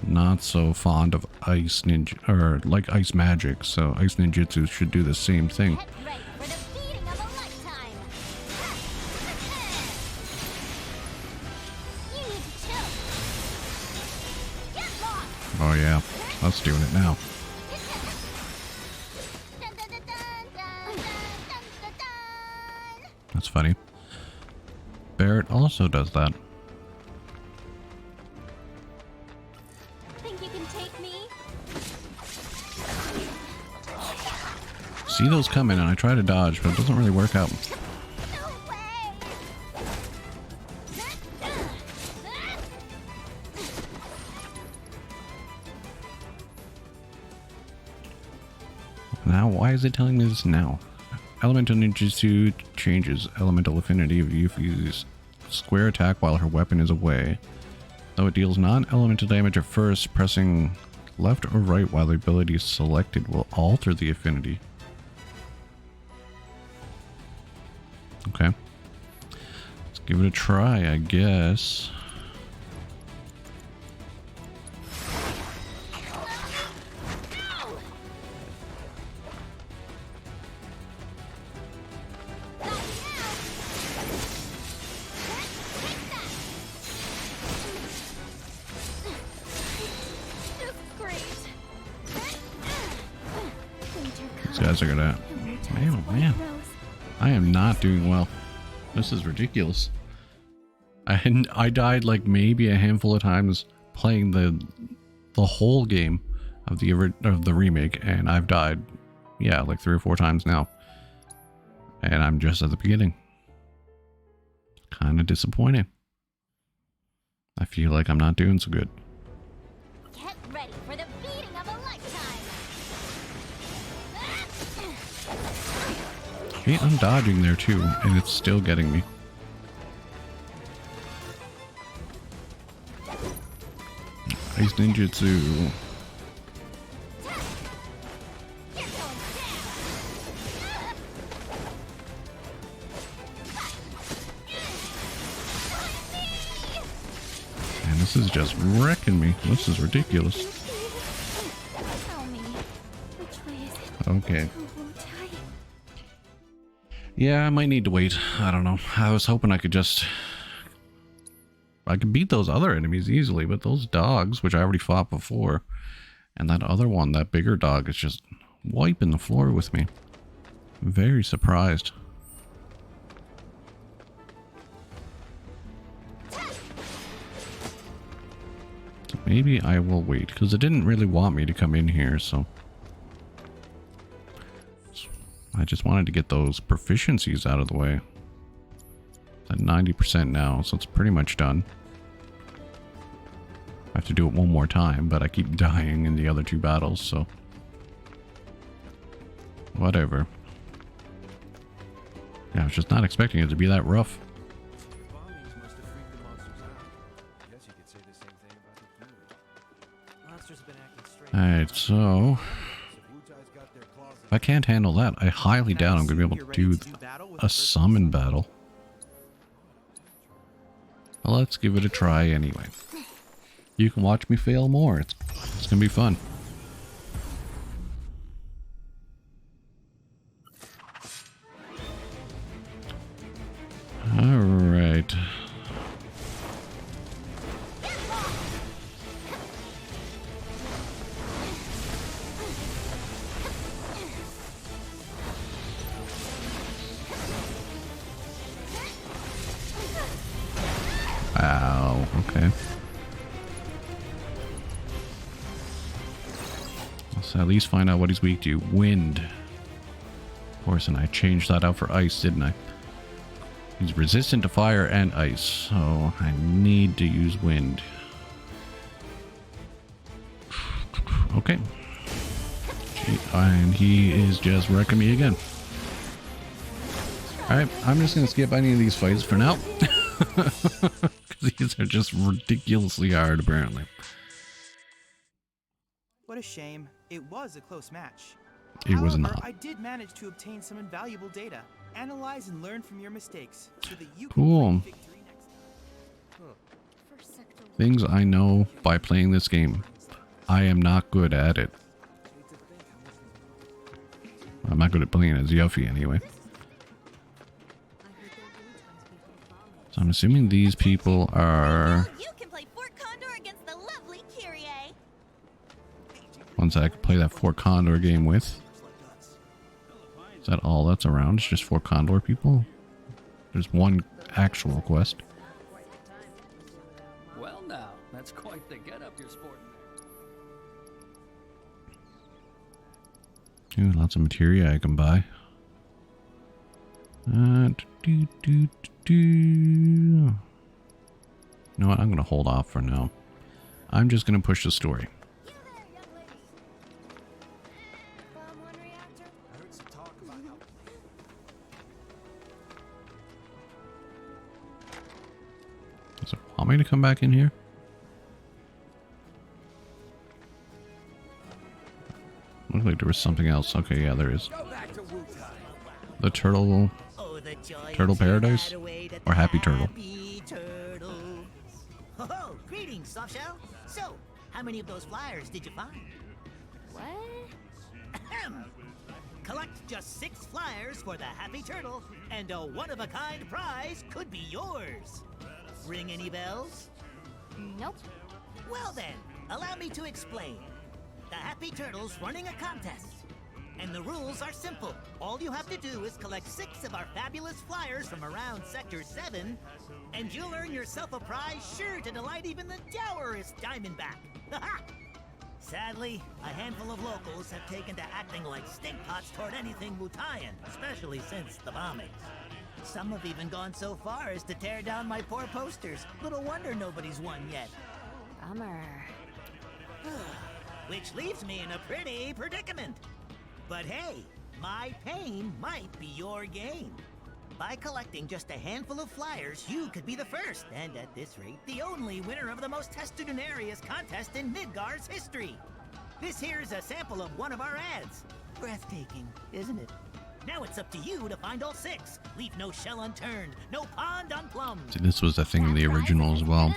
not so fond of ice ninja, or like ice magic, so ice ninjutsu should do the same thing. Oh yeah, let's doing it now. That's funny. Barrett also does that. Think you can take me? See those coming and I try to dodge, but it doesn't really work out. Now, why is it telling me this now? Elemental ninjutsu changes elemental affinity of Yuffie's square attack while her weapon is away. Though it deals non-elemental damage at first, pressing left or right while the ability is selected will alter the affinity. Okay. Let's give it a try, I guess. These guys are gonna... Man, oh man. I am not doing well. This is ridiculous. I died like maybe a handful of times playing the whole game of the remake, and I've died, yeah, like 3 or 4 times now. And I'm just at the beginning. Kind of disappointing. I feel like I'm not doing so good. Get ready for the beating of a lifetime. Okay, I'm dodging there too, and it's still getting me. Ice ninjutsu. And this is just wrecking me. This is ridiculous. Tell me, which way is it? Okay. To Wutai? Yeah, I might need to wait. I don't know. I was hoping I could beat those other enemies easily, but those dogs, which I already fought before, and that other one, that bigger dog, is just wiping the floor with me. I'm very surprised. So maybe I will wait, because it didn't really want me to come in here, so... I just wanted to get those proficiencies out of the way. It's at 90% now, so it's pretty much done. I have to do it one more time, but I keep dying in the other 2 battles, so... Whatever. Yeah, I was just not expecting it to be that rough. Bombings must have freaked the monsters out. Guess you could say the same thing about the Fury. Monsters have been acting strange. Alright, so... If Wutai's got their claws If I can't handle that, I highly doubt I'm going to be able to do a summon battle. Well, let's give it a try anyway. You can watch me fail more. It's going to be fun. Alright. Ow, okay. Let's at least find out what he's weak to. Wind. Of course, and I changed that out for ice, didn't I? He's resistant to fire and ice, so I need to use wind. Okay. And he is just wrecking me again. Alright, I'm just going to skip any of these fights for now. Because these are just ridiculously hard, apparently. What a shame. It was a close match. It was However, not. I did manage to obtain some invaluable data. Analyze and learn from your mistakes so that you Cool. can play victory next time. Things I know by playing this game. I am not good at it. I'm not good at playing as Yuffie anyway. So I'm assuming these people are You can play Fort Condor against the lovely Kyrie. ones that I could play that Fort Condor game with. Is that all that's around? It's just Fort Condor people? There's one actual quest. Well now, that's quite the get-up you're sporting there. Ooh, lots of materia I can buy. You know what? I'm going to hold off for now. I'm just going to push the story. I heard some talk about how Does it want me to come back in here? Looked like there was something else. Okay, yeah, there is. go back to Wutai. The turtle... Turtle Paradise? Or Happy Turtle? Happy Turtle. Oh, greetings, Softshell. So, how many of those flyers did you find? What? Ahem. Collect just 6 flyers for the Happy Turtle, and a one-of-a-kind prize could be yours. Ring any bells? Nope. Well then, allow me to explain. The Happy Turtle's running a contest. And the rules are simple. All you have to do is collect 6 of our fabulous flyers from around Sector 7, and you'll earn yourself a prize sure to delight even the dourest Diamondback. Sadly, a handful of locals have taken to acting like stinkpots toward anything Wutayan, especially since the bombings. Some have even gone so far as to tear down my poor posters. Little wonder nobody's won yet. Bummer. Which leaves me in a pretty predicament. But hey, my pain might be your gain. By collecting just a handful of flyers, you could be the first, and at this rate, the only winner of the most testudinarious contest in Midgar's history. This here's a sample of one of our ads. Breathtaking, isn't it? Now it's up to you to find all 6. Leave no shell unturned, no pond unplumbed. See, this was a thing in the original as well.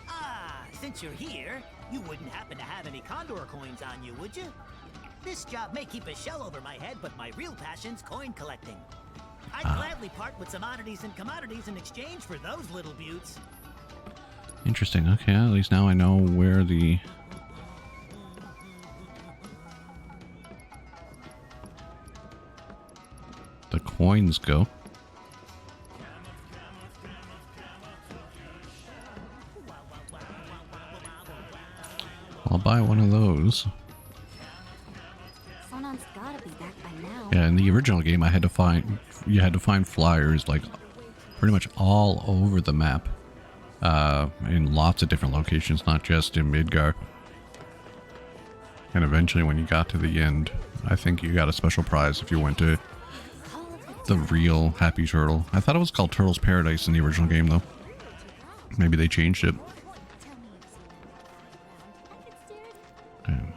Ah, since you're here, you wouldn't happen to have any Condor coins on you, would you? This job may keep a shell over my head, but my real passion's coin collecting. I'd gladly part with some oddities and commodities in exchange for those little beauts. Interesting. Okay, at least now I know where the coins go. I'll buy one of those. Sonon's gotta be back by now. Yeah, in the original game, you had to find flyers like pretty much all over the map, in lots of different locations, not just in Midgar. And eventually, when you got to the end, I think you got a special prize if you went to the real Happy Turtle. I thought it was called Turtle's Paradise in the original game, though. Maybe they changed it.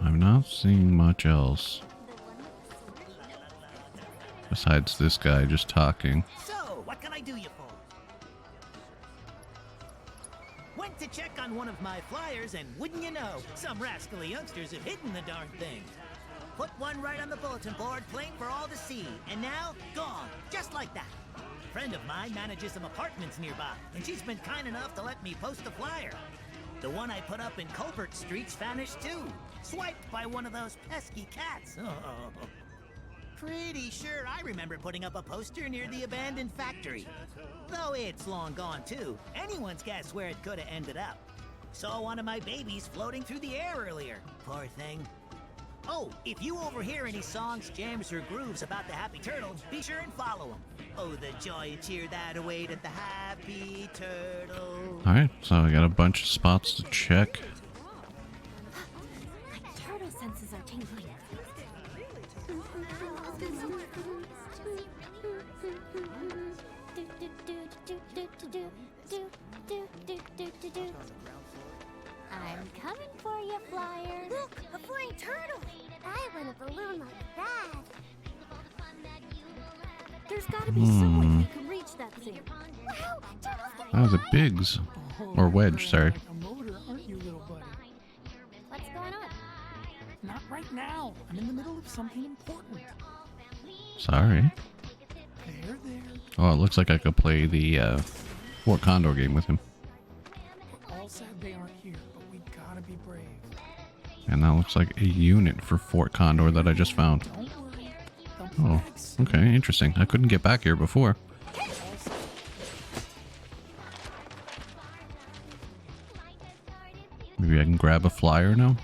I'm not seeing much else besides this guy just talking. So, what can I do you for? Went to check on one of my flyers, and wouldn't you know, some rascally youngsters have hidden the darn thing. Put one right on the bulletin board, plain for all to see, and now, gone, just like that. A friend of mine manages some apartments nearby, and she's been kind enough to let me post a flyer. The one I put up in Culvert Street's vanished too. Swiped by one of those pesky cats. Oh. Pretty sure I remember putting up a poster near the abandoned factory. Though it's long gone too. Anyone's guess where it could have ended up. Saw one of my babies floating through the air earlier. Poor thing. Oh, if you overhear any songs, jams, or grooves about the Happy Turtle, be sure and follow them. Oh, the joy and cheer that await at the Happy Turtle. Alright, so I got a bunch of spots to check. My turtle senses are tingling. I'm coming for you, Flyer. Look, a flying turtle! I want a balloon like that. There's gotta be some way we can reach that thing. Wow, turtles can That was a Biggs. Or Wedge, sorry. A motor, aren't you, little buddy? What's going on? Not right now. I'm in the middle of something important. Sorry. There. Oh, it looks like I could play the Fort Condor game with him. We're all sad they aren't here, but we gotta be brave. And that looks like a unit for Fort Condor that I just found. Don't worry. Oh, okay, interesting. I couldn't get back here before. Maybe I can grab a flyer now?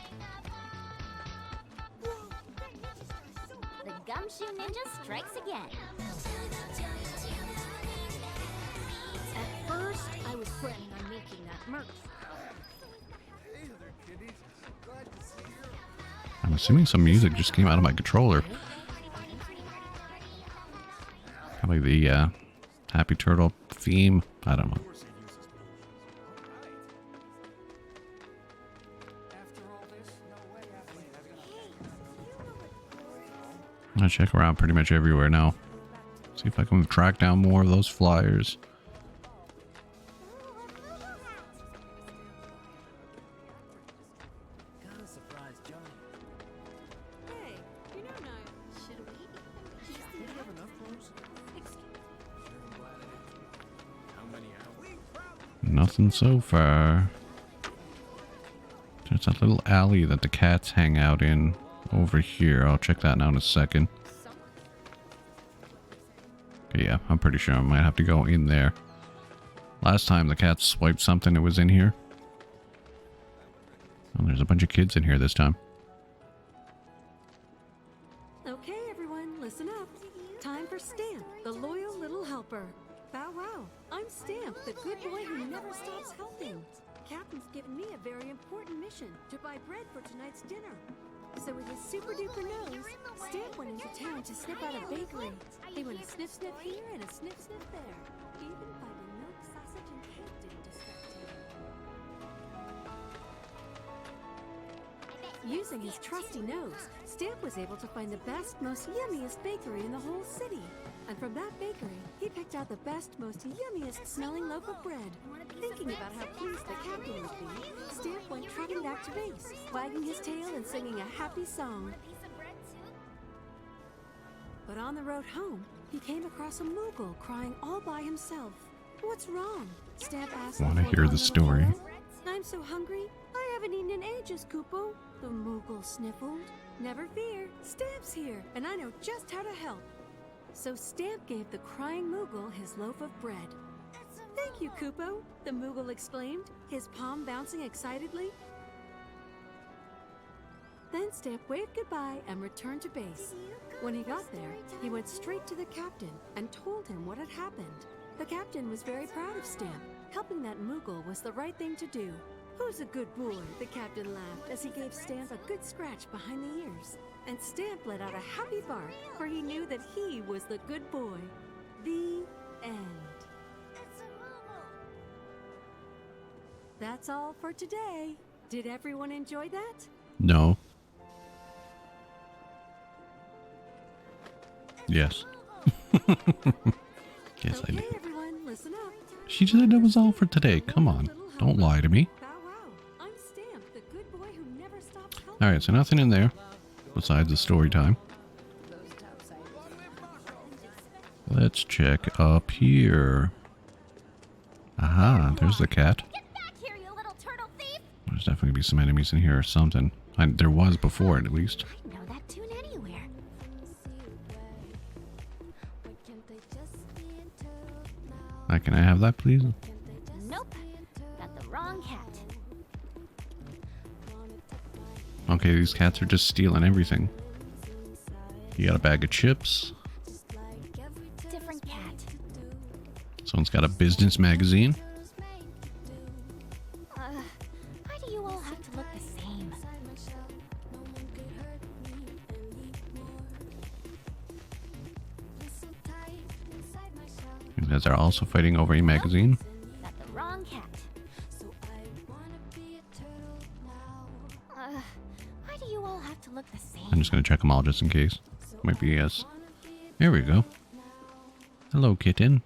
The Gumshoe Ninja strikes again. At first, I was planning on making that merch. I'm assuming some music just came out of my controller. Probably the Happy Turtle theme. I don't know. I check around pretty much everywhere now. See if I can track down more of those flyers. Nothing so far. There's that little alley that the cats hang out in over here. I'll check that now in a second. Okay, yeah, I'm pretty sure I might have to go in there. Last time the cat swiped something that was in here. Oh, there's a bunch of kids in here this time. Okay, everyone, listen up. Time for Stamp, the loyal little helper. Bow wow, I'm Stamp, the good boy who never stops helping. Captain's given me a very important mission to buy bread for tonight's dinner. So with his super duper nose, Stamp went into town to sniff out a bakery. He went a sniff sniff here and a sniff sniff there. Even finding milk, sausage, and cake didn't distract him. Using his trusty nose, Stamp was able to find the best, most yummiest bakery in the whole city. And from that bakery, he picked out the best, most yummiest smelling loaf of bread. Thinking about how pleased the captain would be, Stamp went trotting back to base, wagging his tail and singing a happy song. But on the road home, he came across a Moogle crying all by himself. What's wrong? Stamp asked. Want to hear the story? I'm so hungry, I haven't eaten in ages, Kupo. The Moogle sniffled. Never fear, Stamp's here, and I know just how to help. So Stamp gave the crying Moogle his loaf of bread. Thank you, Kupo, the Moogle exclaimed, his palm bouncing excitedly. Then Stamp waved goodbye and returned to base. When he got there, he went straight to the captain and told him what had happened. The captain was very proud of Stamp. Helping that Moogle was the right thing to do. Who's a good boy? The captain laughed as he gave Stamp a good scratch behind the ears. And Stamp let out a happy bark, for he knew that he was the good boy. The end. That's all for today. Did everyone enjoy that? No. Yes. Yes, I did. Everyone, listen up. She said that was all for today. Come on. Don't lie to me. Bow wow. I'm Stamp, the good boy who never stops helping. Alright, so nothing in there. Besides the story time. Let's check up here. Aha, there's the cat. Get back here, you little turtle thief! There's definitely gonna be some enemies in here or something. There was before, at least. I know that tune anywhere. Can I have that, please? Nope. Got the wrong cat. Okay, these cats are just stealing everything. You got a bag of chips. Different cat. Someone's got a business magazine. Why do you all have to look the same? You guys are also fighting over a magazine. Got the wrong cat. Why do you all have to look the same? I'm just gonna check them all just in case. Might be yes. There we go. Hello, kitten.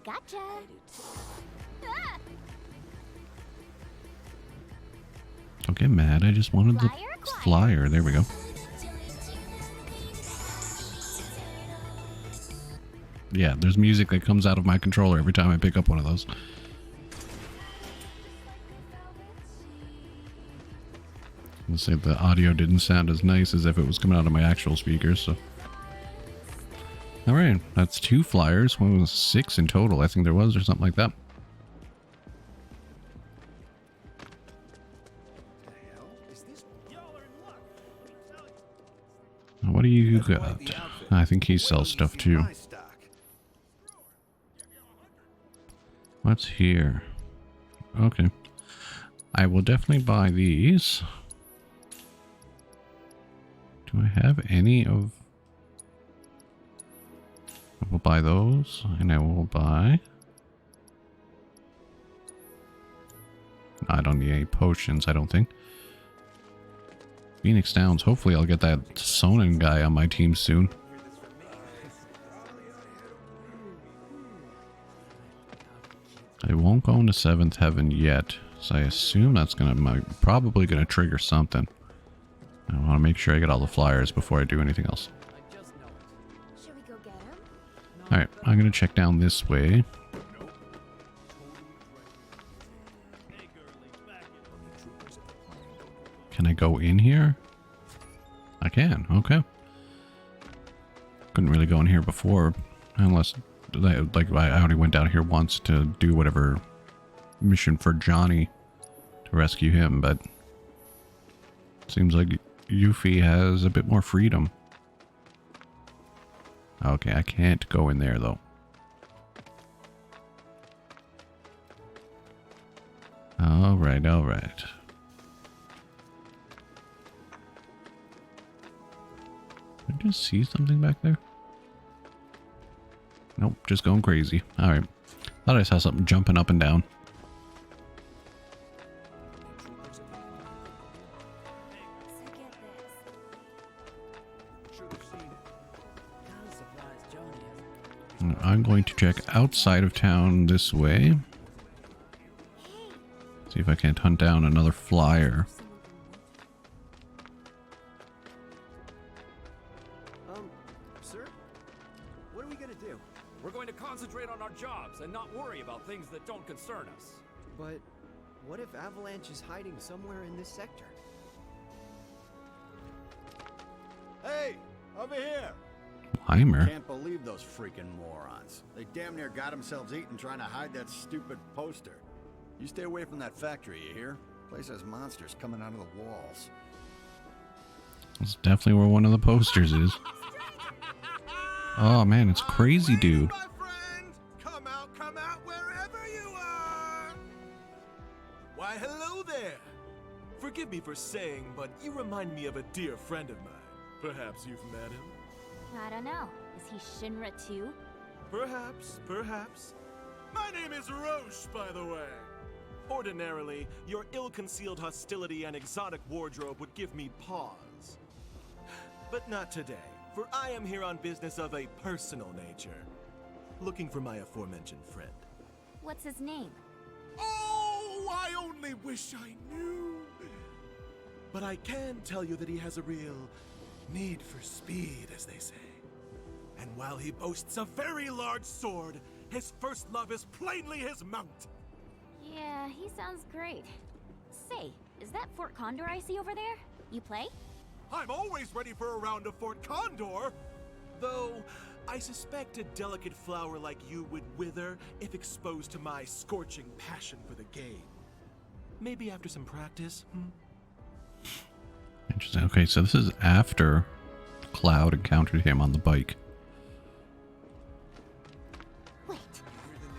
Gotcha. Don't get mad. I just wanted the flyer. There we go. Yeah, there's music that comes out of my controller every time I pick up one of those. Let's say the audio didn't sound as nice as if it was coming out of my actual speakers, so. Alright, that's 2 flyers. One was 6 in total, I think there was, or something like that. What do you got? I think he sells stuff too. What's here? Okay. I will definitely buy these. Do I have any of... I will buy those, and I will buy... I don't need any potions, I don't think. Phoenix Downs, hopefully I'll get that Sonin guy on my team soon. I won't go into 7th Heaven yet, so I assume that's probably gonna trigger something. I want to make sure I get all the flyers before I do anything else. Alright, I'm gonna check down this way. Can I go in here? I can, okay. Couldn't really go in here before, unless, like, I already went down here once to do whatever mission for Johnny to rescue him, but seems like Yuffie has a bit more freedom. Okay, I can't go in there, though. Alright, alright. Did I just see something back there? Nope, just going crazy. Alright. Thought I saw something jumping up and down. I'm going to check outside of town this way. See if I can't hunt down another flyer. Sir? What are we gonna do? We're going to concentrate on our jobs and not worry about things that don't concern us. But what if Avalanche is hiding somewhere in this sector? Hey, over here! Heimer. Can't believe those freaking morons. They damn near got themselves eaten trying to hide that stupid poster. You stay away from that factory, you hear? Place has monsters coming out of the walls. That's definitely where one of the posters is. Oh man, it's crazy, dude. Come out wherever you are! Why, hello there! Forgive me for saying, but you remind me of a dear friend of mine. Perhaps you've met him? I don't know. Is he Shinra too? Perhaps, perhaps. My name is Roche, by the way. Ordinarily, your ill-concealed hostility and exotic wardrobe would give me pause. But not today, for I am here on business of a personal nature. Looking for my aforementioned friend. What's his name? Oh, I only wish I knew. But I can tell you that he has a real need for speed, as they say. And while he boasts a very large sword, his first love is plainly his mount. Yeah, he sounds great. Say, is that Fort Condor I see over there? You play? I'm always ready for a round of Fort Condor! Though, I suspect a delicate flower like you would wither if exposed to my scorching passion for the game. Maybe after some practice, Interesting. Okay, so this is after Cloud encountered him on the bike. Wait,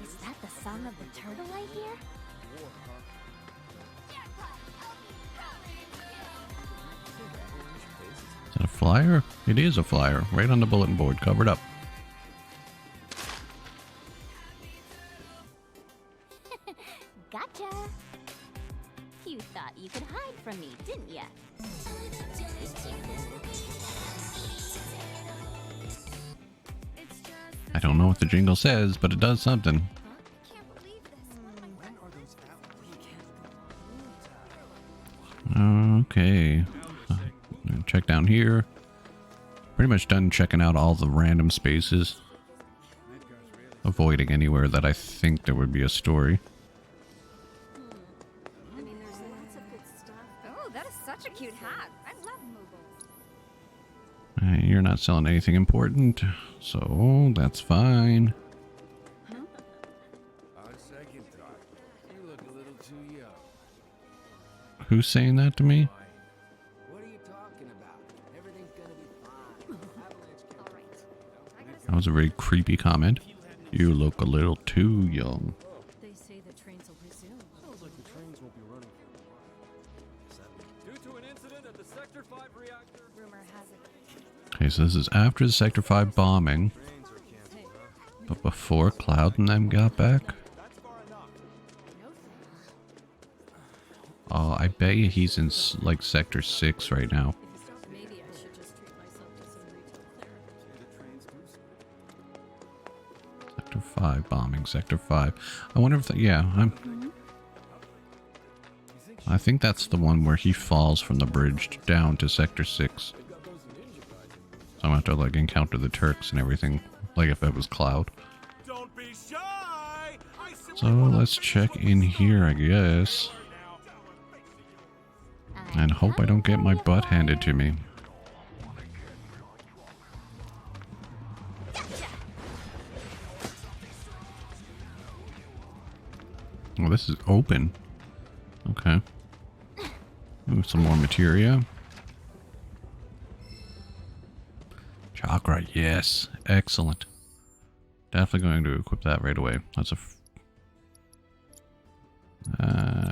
is that the song of the turtle I hear? Is that a flyer? It is a flyer, right on the bulletin board, covered up. Gotcha! You thought you could hide from me, didn't ya? I don't know what the jingle says, but it does something. Okay. Check down here. Pretty much done checking out all the random spaces. Avoiding anywhere that I think there would be a story. I mean, there's lots of good stuff. Oh, that is such a cute hat. I love Moogle. You're not selling anything important, so that's fine. on second thought, you look a little too young. Who's saying that to me? What are you talking about? Everything's gonna be fine. That was a very creepy comment. You look a little too young. They say the trains will resume. Sounds like the trains won't be running for a while. Due to an incident at the Sector 5 reactor, Rumor has it. Okay, so this is after the Sector 5 bombing, but before Cloud and them got back. Oh, I bet you he's in like Sector 6 right now. Maybe I should just treat myself to some retail therapy. Sector 5 bombing, Sector 5. I wonder if I think that's the one where he falls from the bridge down to Sector 6. So I'm gonna have to like encounter the Turks and everything, like if it was Cloud. Don't be shy. So let's check in here, I guess. And hope I don't get my butt handed to me. Oh, this is open. Okay. Ooh, some more materia. Chakra, yes. Excellent. Definitely going to equip that right away. That's a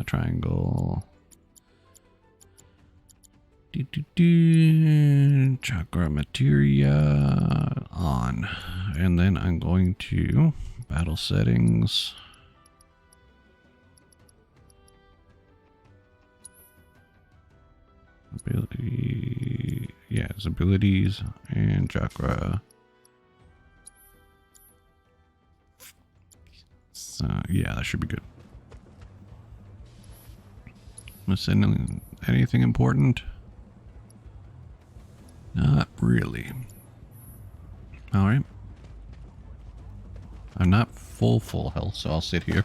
triangle. Chakra materia on. And then I'm going to battle settings. Ability, yes, abilities and chakra. So yeah, that should be good. Missing anything important? Not really. All right. I'm not full health, so I'll sit here,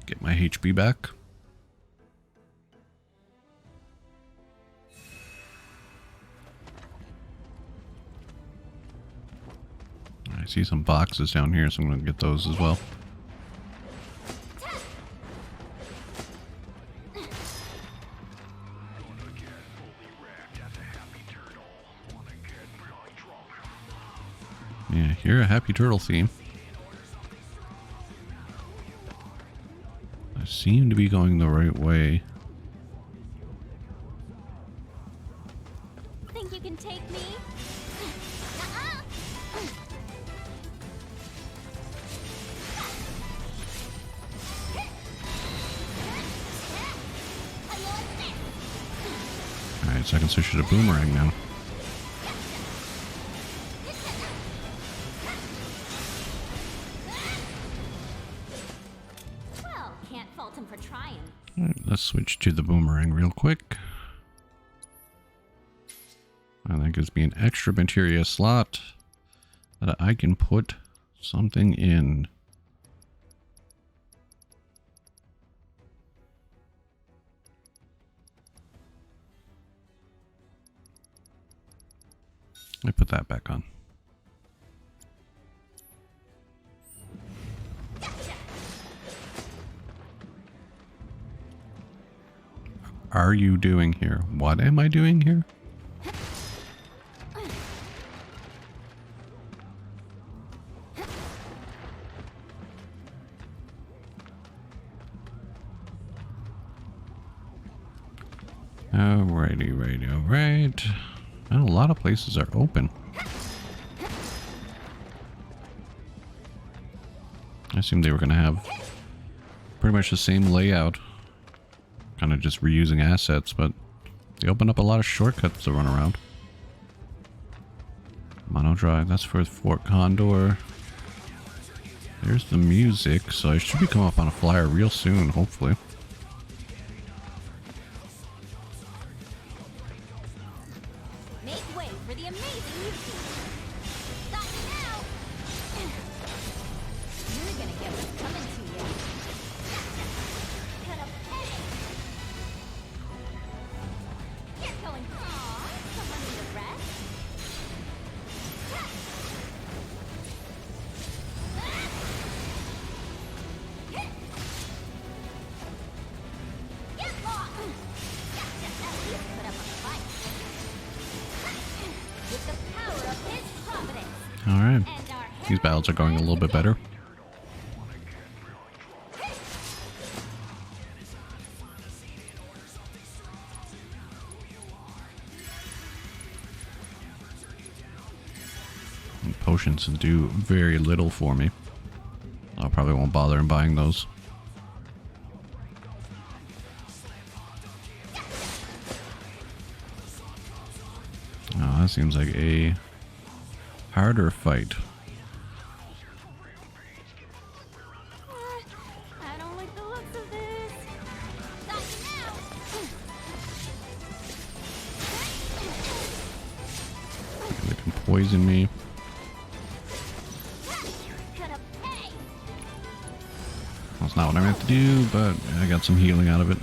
get my HP back. I see some boxes down here, so I'm going to get those as well. Yeah, hear a Happy Turtle theme. I seem to be going the right way. Think you can take me? Alright, so I can switch to the boomerang now. Well, can't fault him for trying. Alright, let's switch to the boomerang real quick. And that gives me an extra materia slot that I can put something in. I put that back on. Are you doing here? What am I doing here? Alright. And a lot of places are open. I assumed they were going to have pretty much the same layout. Kind of just reusing assets, but they open up a lot of shortcuts to run around. Mono Drive, that's for Fort Condor. There's the music, so I should be coming up on a flyer real soon, hopefully. Make way for the amazing music. Got you now. You're gonna get what's coming to you. Gonna pay. You're going. Aw, someone need a rest. Get lost. At least put up a fight. With the power of his confidence. Alright. These battles are going a little bit better. And potions do very little for me. I probably won't bother in buying those. Oh, that seems like a harder fight. I don't like the looks of this. Got you now. They can poison me. Gonna pay. That's not what I meant to do, but I got some healing out of it.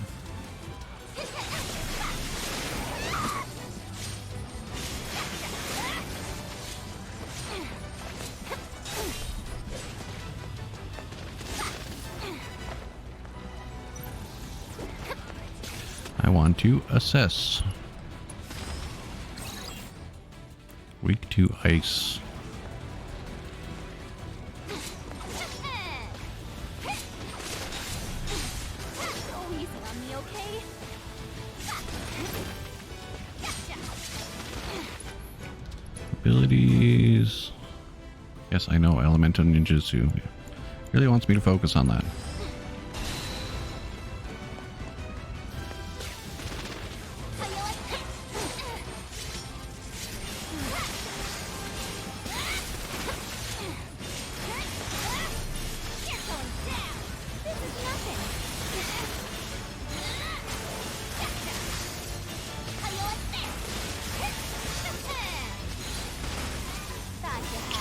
I want to assess. Weak to ice. Oh, easy on me, okay? Abilities. Yes, I know Elemental Ninjutsu. Really wants me to focus on that.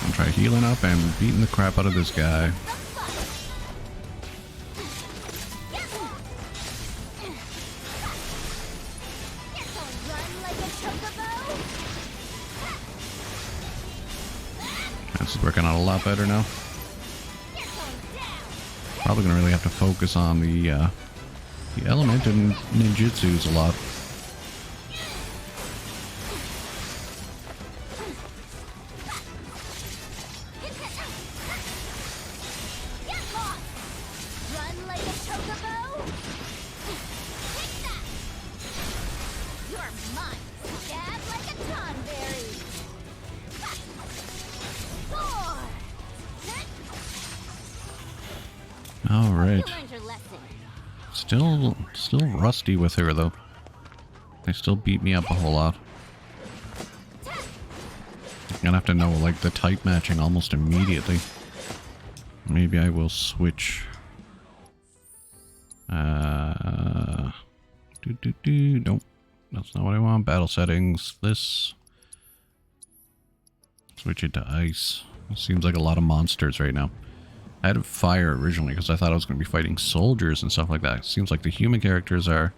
I'm try healing up and beating the crap out of this guy. This is working out a lot better now. Probably gonna really have to focus on the element and ninjutsus a lot. Alright. Still rusty with her though. They still beat me up a whole lot. I'm gonna have to know like the type matching almost immediately. Maybe I will switch. Nope. That's not what I want. Battle settings. This. Switch it to ice. It seems like a lot of monsters right now. I had fire originally because I thought I was going to be fighting soldiers and stuff like that. It seems like the human characters are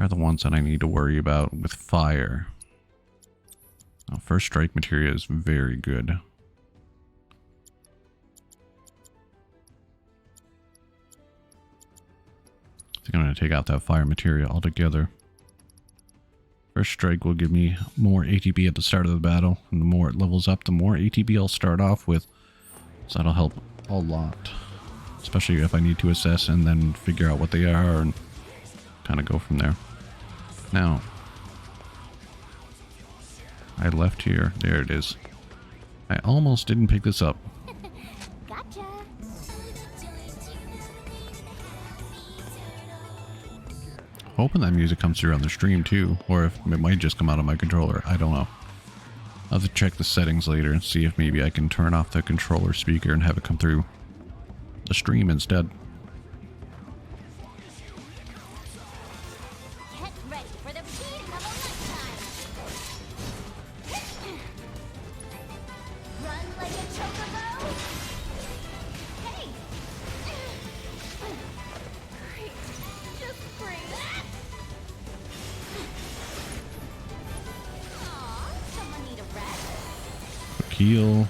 the ones that I need to worry about with fire. Now, first strike materia is very good. I think I'm going to take out that fire materia altogether. First strike will give me more ATB at the start of the battle. And the more it levels up, the more ATB I'll start off with. So that'll help a lot. Especially if I need to assess and then figure out what they are and kind of go from there. Now, I left here. There it is. I almost didn't pick this up. Gotcha. Hoping that music comes through on the stream too, or if it might just come out of my controller. I don't know. I'll have to check the settings later and see if maybe I can turn off the controller speaker and have it come through the stream instead. Get ready for the beating of a lifetime. Run like a chocobo. Hey. Great. Just breathe. Aw, someone need a rest. Heal.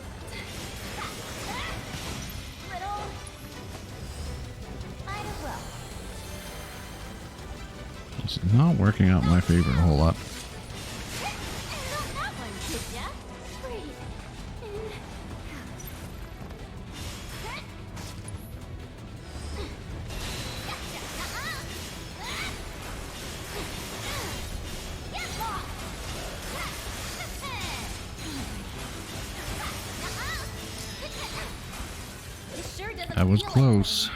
This is not working out in my favor a whole lot. That was close.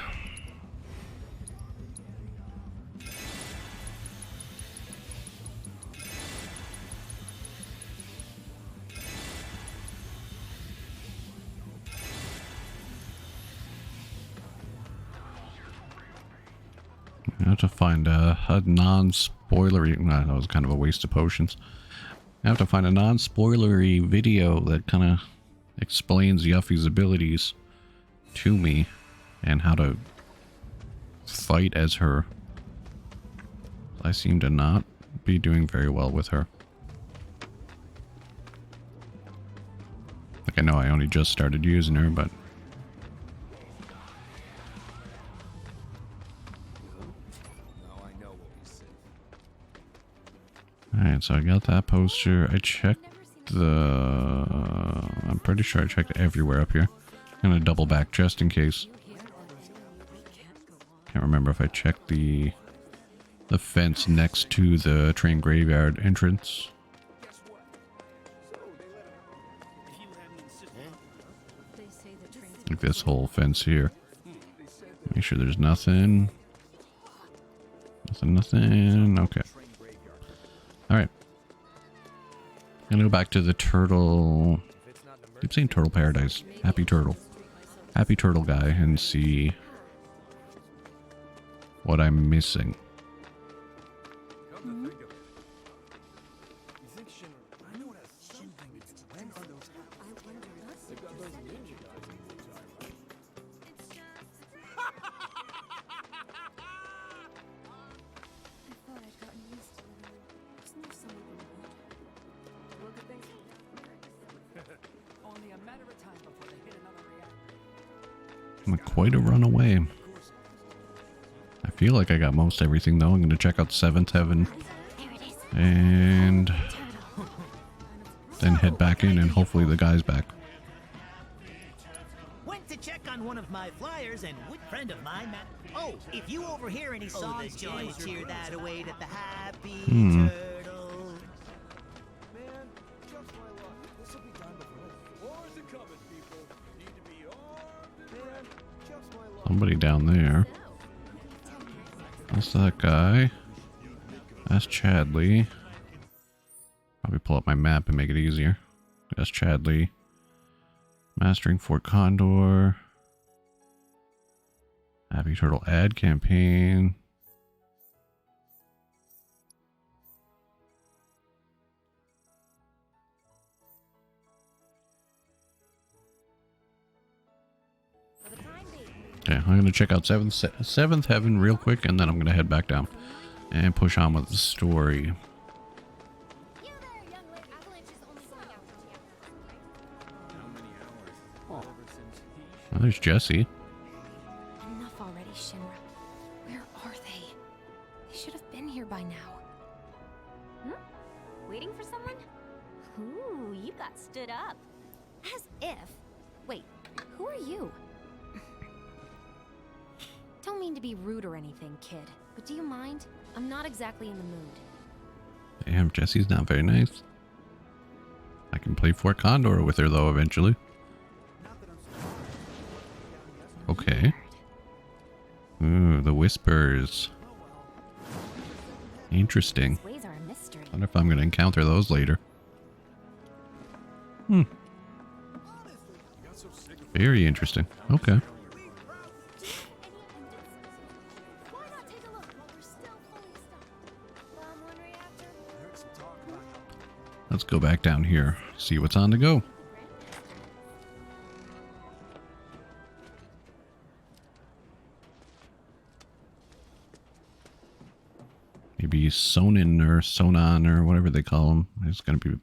I have to find a non-spoilery... Nah, that was kind of a waste of potions. I have to find a non-spoilery video that kind of explains Yuffie's abilities to me and how to fight as her. I seem to not be doing very well with her. Like, I know I only just started using her, but... Now I know what we said. Alright, so I got that poster. I checked the... I'm pretty sure I checked everywhere up here. I'm gonna double back just in case. Can't remember if I checked the fence next to the train graveyard entrance. Like this whole fence here. Make sure there's nothing. Nothing. Okay. Alright. I'm gonna go back to the turtle. I keep saying turtle paradise. Happy turtle. Happy turtle guy and see what I'm missing. I'm quite a run away. I feel like I got most everything though. I'm going to check out 7th Heaven and then head back in and hopefully the guy's back. Went to check on one of my flyers and good friend of mine, Matt. Oh, if you overhear any songs, join cheer that away at the Happy Turtle. Man, just my luck. This will be done before. Wars are coming, people. Need to be armed. Man, just my luck. Somebody down there. That's that guy. That's Chadley. Probably pull up my map and make it easier. That's Chadley. Mastering Fort Condor. Happy Turtle ad campaign. Okay, I'm going to check out 7th Heaven real quick, and then I'm going to head back down and push on with the story. Oh, there's Jesse. Enough already, Shinra. Where are they? They should have been here by now. Waiting for someone? Ooh, you got stood up. As if. Wait, who are you? Don't mean to be rude or anything, kid, but do you mind? I'm not exactly in the mood. Damn, Jesse's not very nice. I can play Fort Condor with her, though, eventually. Okay. Ooh, the whispers. Interesting. Ways are a mystery. I wonder if I'm going to encounter those later. Very interesting. Okay. Let's go back down here, see what's on the go. Maybe Sonin or Sonon or whatever they call him is going to be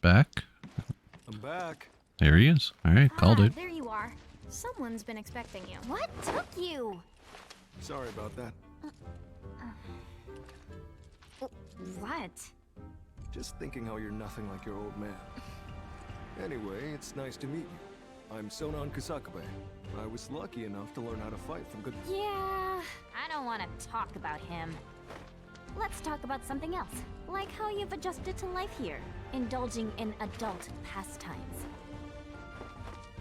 back. I'm back. There he is. All right, called it. There you are. Someone's been expecting you. What took you? Sorry about that. What? Just thinking how you're nothing like your old man. Anyway, it's nice to meet you. I'm Sonon Kusakabe. I was lucky enough to learn how to fight from good... Yeah, I don't want to talk about him. Let's talk about something else. Like how you've adjusted to life here. Indulging in adult pastimes.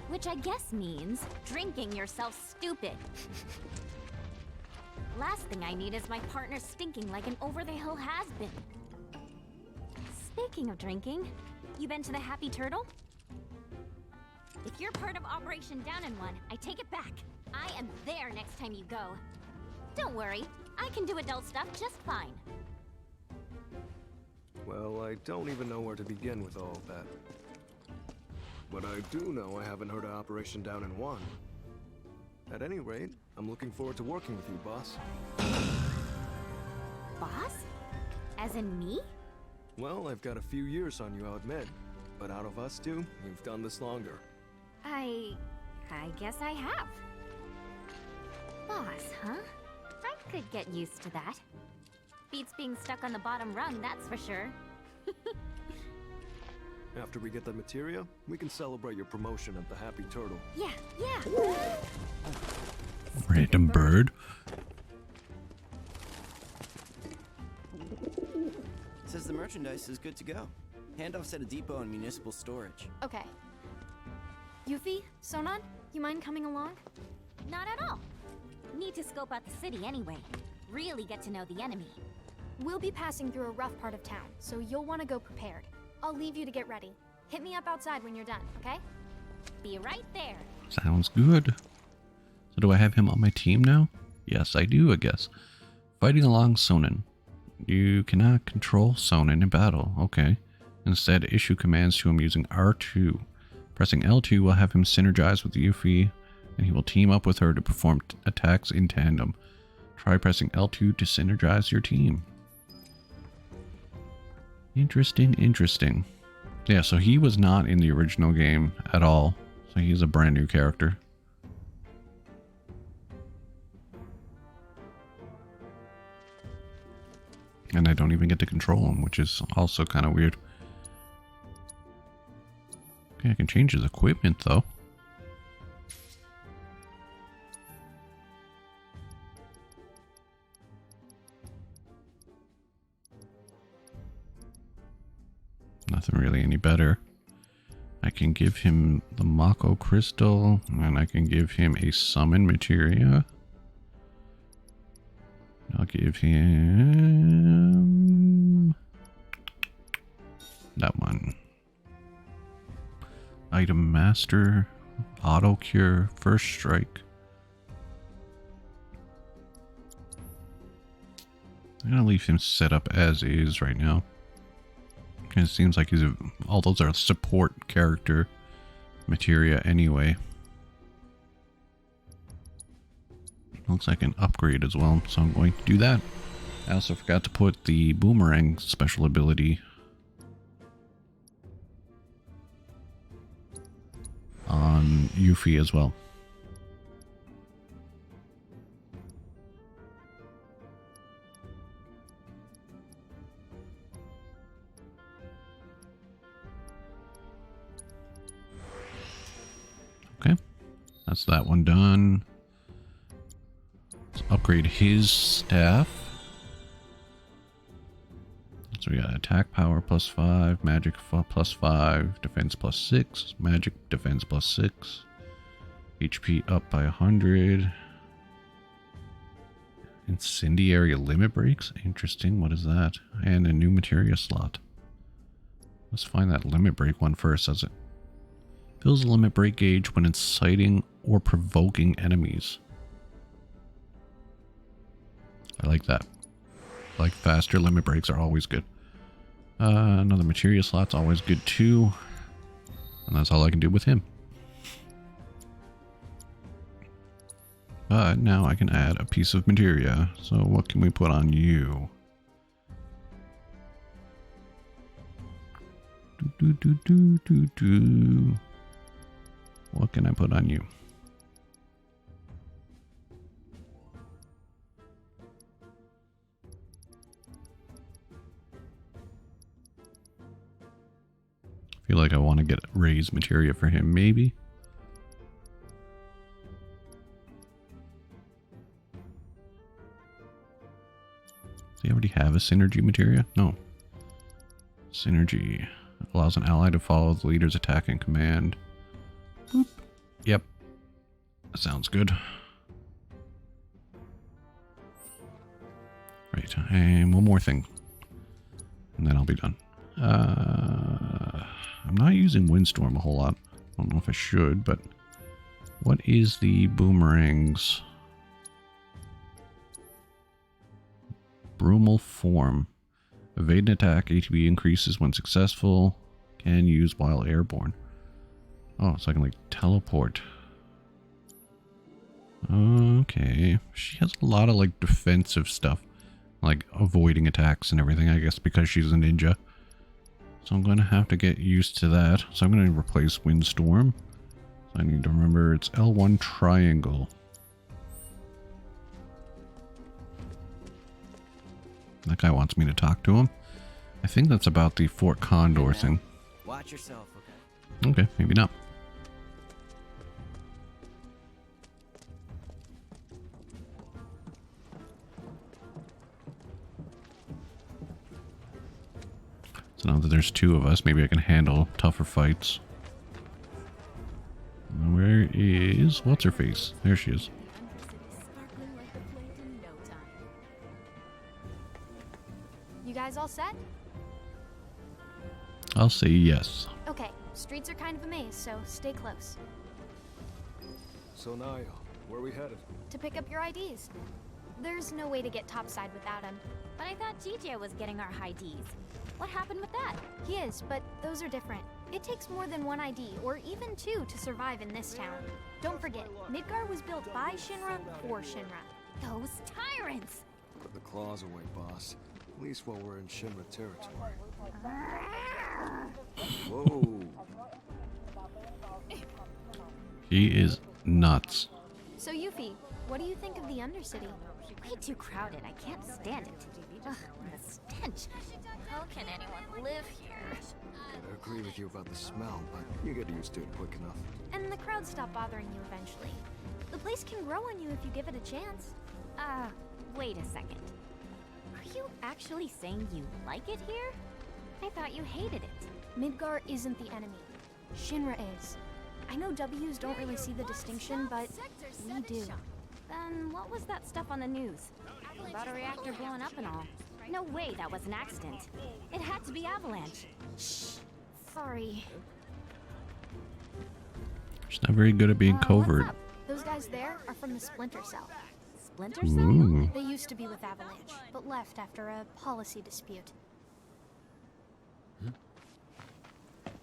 Which I guess means drinking yourself stupid. Last thing I need is my partner stinking like an over-the-hill has-been. Speaking of drinking, you been to the Happy Turtle? If you're part of Operation Down in One, I take it back. I am there next time you go. Don't worry, I can do adult stuff just fine. Well, I don't even know where to begin with all of that. But I do know I haven't heard of Operation Down in One. At any rate, I'm looking forward to working with you, boss. Boss? As in me? Well, I've got a few years on you, I'll admit. But out of us two, you've done this longer. I guess I have. Boss, huh? I could get used to that. Beats being stuck on the bottom rung, that's for sure. After we get the materia, we can celebrate your promotion at the Happy Turtle. Yeah, yeah. Random bird. Says the merchandise is good to go. Handoffs at a depot and municipal storage. Okay. Yuffie, Sonon, you mind coming along? Not at all. Need to scope out the city anyway. Really get to know the enemy. We'll be passing through a rough part of town, so you'll want to go prepared. I'll leave you to get ready. Hit me up outside when you're done, okay? Be right there. Sounds good. So do I have him on my team now? Yes, I do, I guess. Fighting along Sonon. You cannot control Sonon in battle. Okay. Instead, issue commands to him using R2. Pressing L2 will have him synergize with Yuffie, and he will team up with her to perform attacks in tandem. Try pressing L2 to synergize your team. Interesting, interesting. Yeah, so he was not in the original game at all. So he's a brand new character. And I don't even get to control him, which is also kind of weird. Okay, I can change his equipment though. Nothing really any better. I can give him the Mako Crystal, and I can give him a Summon Materia. I'll give him that one. Item Master, Auto Cure, First Strike. I'm gonna leave him set up as is right now. It seems like all those are support character materia anyway. Looks like an upgrade as well, so I'm going to do that. I also forgot to put the boomerang special ability on Yuffie as well. Okay, that's that one done. Let's upgrade his staff. So we got attack power +5, magic +5, defense +6, magic defense +6, HP up by 100. Incendiary limit breaks? Interesting, what is that? And a new materia slot. Let's find that limit break one first, as it fills a limit break gauge when inciting or provoking enemies. I like that. Like faster limit breaks are always good. Another materia slot's always good too. And that's all I can do with him. But now I can add a piece of materia. So what can we put on you? What can I put on you? Feel like I want to get raised materia for him, maybe. Does he already have a synergy materia? No. Synergy allows an ally to follow the leader's attack and command. Boop. Yep. That sounds good. Right, and one more thing. And then I'll be done. I'm not using Windstorm a whole lot. I don't know if I should, but what is the boomerang's Brumal form? Evade an attack, ATB increases when successful. Can use while airborne. Oh, so I can like teleport. Okay. She has a lot of like defensive stuff. Like avoiding attacks and everything, I guess, because she's a ninja. So I'm going to have to get used to that. So I'm going to replace Windstorm. So I need to remember it's L1 triangle. That guy wants me to talk to him. I think that's about the Fort Condor thing. Watch yourself, okay? Okay, maybe not. So now that there's two of us, maybe I can handle tougher fights. Where is... what's her face? There she is. You guys all set? I'll say yes. Okay, streets are kind of a maze, so stay close. So Naya, where are we headed? To pick up your IDs. There's no way to get topside without him. But I thought GJ was getting our high Ds. What happened with that? He is, but those are different. It takes more than one ID, or even two, to survive in this town. Don't forget, Midgar was built by Shinra for Shinra. Those tyrants! Put the claws away, boss. At least while we're in Shinra territory. Whoa. He is nuts. So Yuffie, what do you think of the Undercity? Way too crowded. I can't stand it. Ugh, the stench. How can anyone live here? I agree with you about the smell, but you get used to it quick enough. And the crowd stop bothering you eventually. The place can grow on you if you give it a chance. Wait a second. Are you actually saying you like it here? I thought you hated it. Midgar isn't the enemy. Shinra is. I know W's don't really see the distinction, but we do. Then what was that stuff on the news? About a reactor blowing up and all. No way that was an accident. It had to be Avalanche. Shh. Sorry. She's not very good at being covert. What's up? Those guys there are from the Splinter Cell. Splinter Cell? Ooh. They used to be with Avalanche, but left after a policy dispute.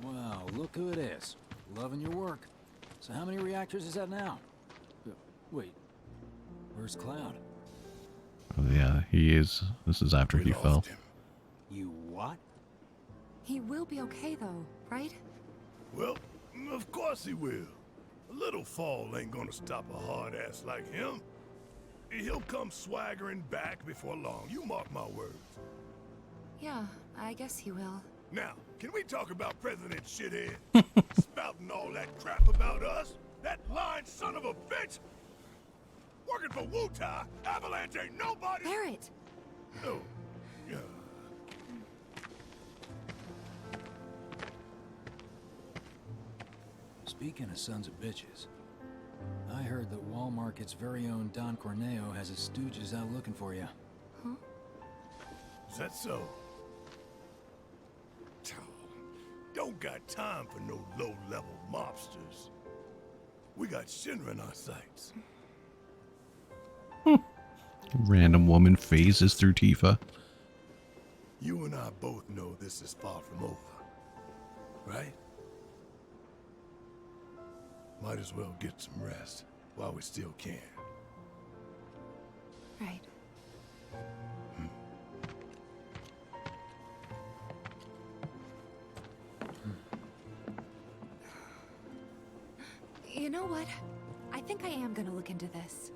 Wow, look who it is. Loving your work. So how many reactors is that now? Wait, where's Cloud? Oh, yeah, he is. This is after he fell. You what? He will be okay though, right? Well, of course he will. A little fall ain't gonna stop a hard ass like him. He'll come swaggering back before long, you mark my words. Yeah, I guess he will. Now, can we talk about President Shithead? Spouting all that crap about us? That lying son of a bitch? Working for Wutai, Avalanche ain't nobody. Barrett! Oh, yeah. Speaking of sons of bitches, I heard that Wall Market's very own Don Corneo has his stooges out looking for you. Huh? Is that so? Don't got time for no low-level mobsters. We got Shinra in our sights. Random woman phases through Tifa. You and I both know this is far from over, right? Might as well get some rest while we still can. Right. You know what? I think I am gonna look into this.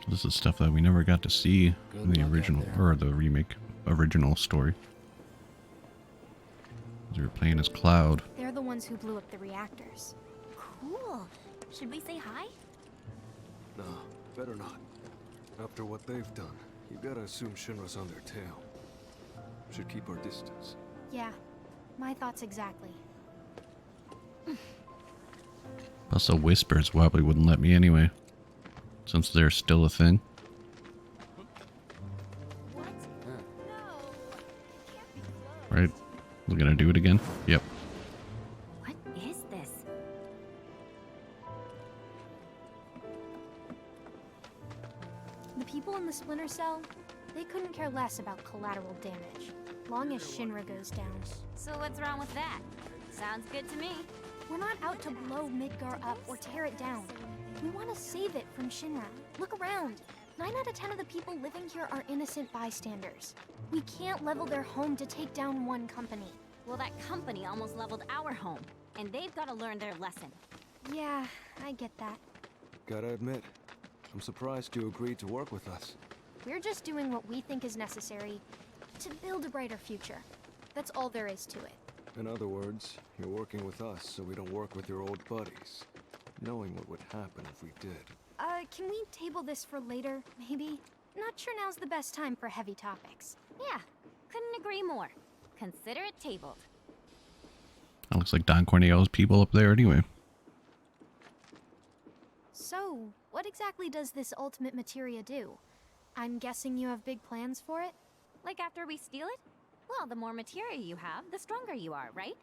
This is stuff that we never got to see in the original, or the remake, original story. We were playing as Cloud. They're the ones who blew up the reactors. Cool. Should we say hi? Nah, better not. After what they've done, you gotta assume Shinra's on their tail. Should keep our distance. Yeah, my thoughts exactly. Plus the Whispers probably wouldn't let me anyway, since they're still a thing. Right? We're gonna do it again? Yep. What is this? The people in the Splinter Cell, they couldn't care less about collateral damage, long as Shinra goes down. So what's wrong with that? Sounds good to me. We're not out to blow Midgar up or tear it down. We want to save it from Shinra. Look around. 9 out of 10 of the people living here are innocent bystanders. We can't level their home to take down one company. Well, that company almost leveled our home, and they've got to learn their lesson. Yeah, I get that. Gotta admit, I'm surprised you agreed to work with us. We're just doing what we think is necessary to build a brighter future. That's all there is to it. In other words, you're working with us so we don't work with your old buddies, knowing what would happen if we did. Can we table this for later, maybe? Not sure now's the best time for heavy topics. Yeah, couldn't agree more. Consider it tabled. That looks like Don Corneo's people up there anyway. So, what exactly does this ultimate materia do? I'm guessing you have big plans for it? Like after we steal it? Well, the more materia you have, the stronger you are, right?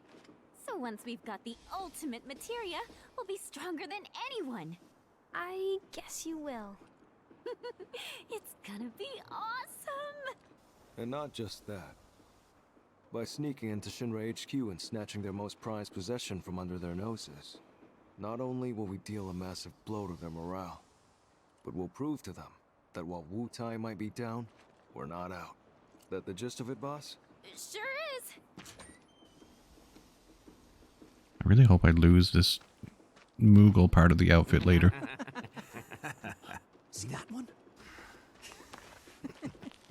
So once we've got the ultimate materia, we'll be stronger than anyone. I guess you will. It's gonna be awesome! And not just that. By sneaking into Shinra HQ and snatching their most prized possession from under their noses, not only will we deal a massive blow to their morale, but we'll prove to them that while Wutai might be down, we're not out. That the gist of it, boss? It sure is! I really hope I lose this Moogle part of the outfit later. See that one?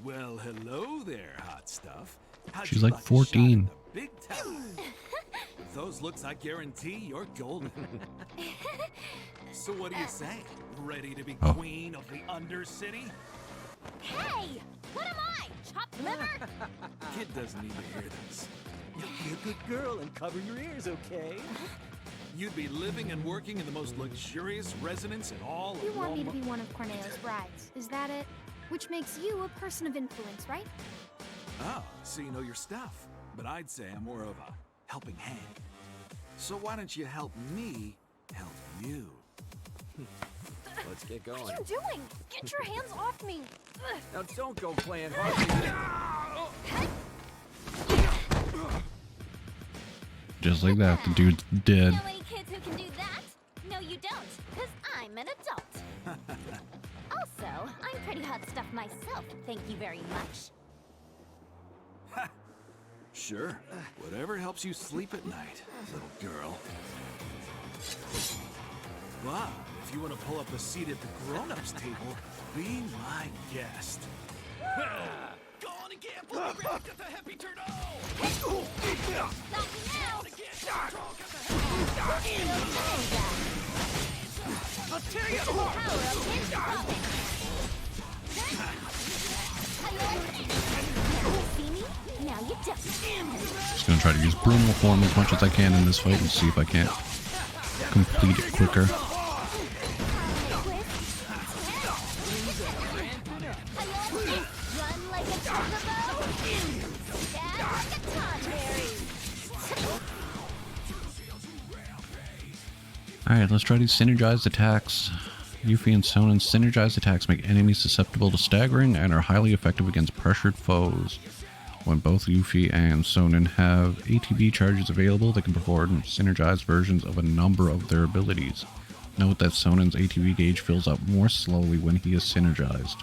Well, hello there, hot stuff. How'd She's you like a shot at 14. the big town? With those looks, I guarantee you're golden. So what do you say? Ready to be queen of the Undercity? Hey! What am I? Chopped liver? Kid doesn't need to hear this. Be a good girl and cover your ears, okay? You'd be living and working in the most luxurious residence in all of You want me to Walmart. be one of Corneo's brides, is that it? Which makes you a person of influence, right? Oh, so you know your stuff. But I'd say I'm more of a helping hand. So why don't you help me help you? Let's get going. What are you doing? Get your hands off me! Ugh. Now don't go playing hard. Just like that, the dude's dead. Know any kids who can do that? No, you don't, because I'm an adult. Also, I'm pretty hot stuff myself, thank you very much. Sure. Whatever helps you sleep at night, little girl. But if you want to pull up a seat at the grown-ups table, be my guest. Go on and gamble. Get the happy turn. Materia power of his puppet. See me? Now you don't. Just gonna try to use Brumal form as much as I can in this fight and see if I can't complete it quicker. Run like a chocobo. Stab like a tonberry. Alright, let's try these synergized attacks. Yuffie and Sonen's synergized attacks make enemies susceptible to staggering and are highly effective against pressured foes. When both Yuffie and Sonen have ATB charges available, they can perform synergized versions of a number of their abilities. Note that Sonen's ATB gauge fills up more slowly when he is synergized.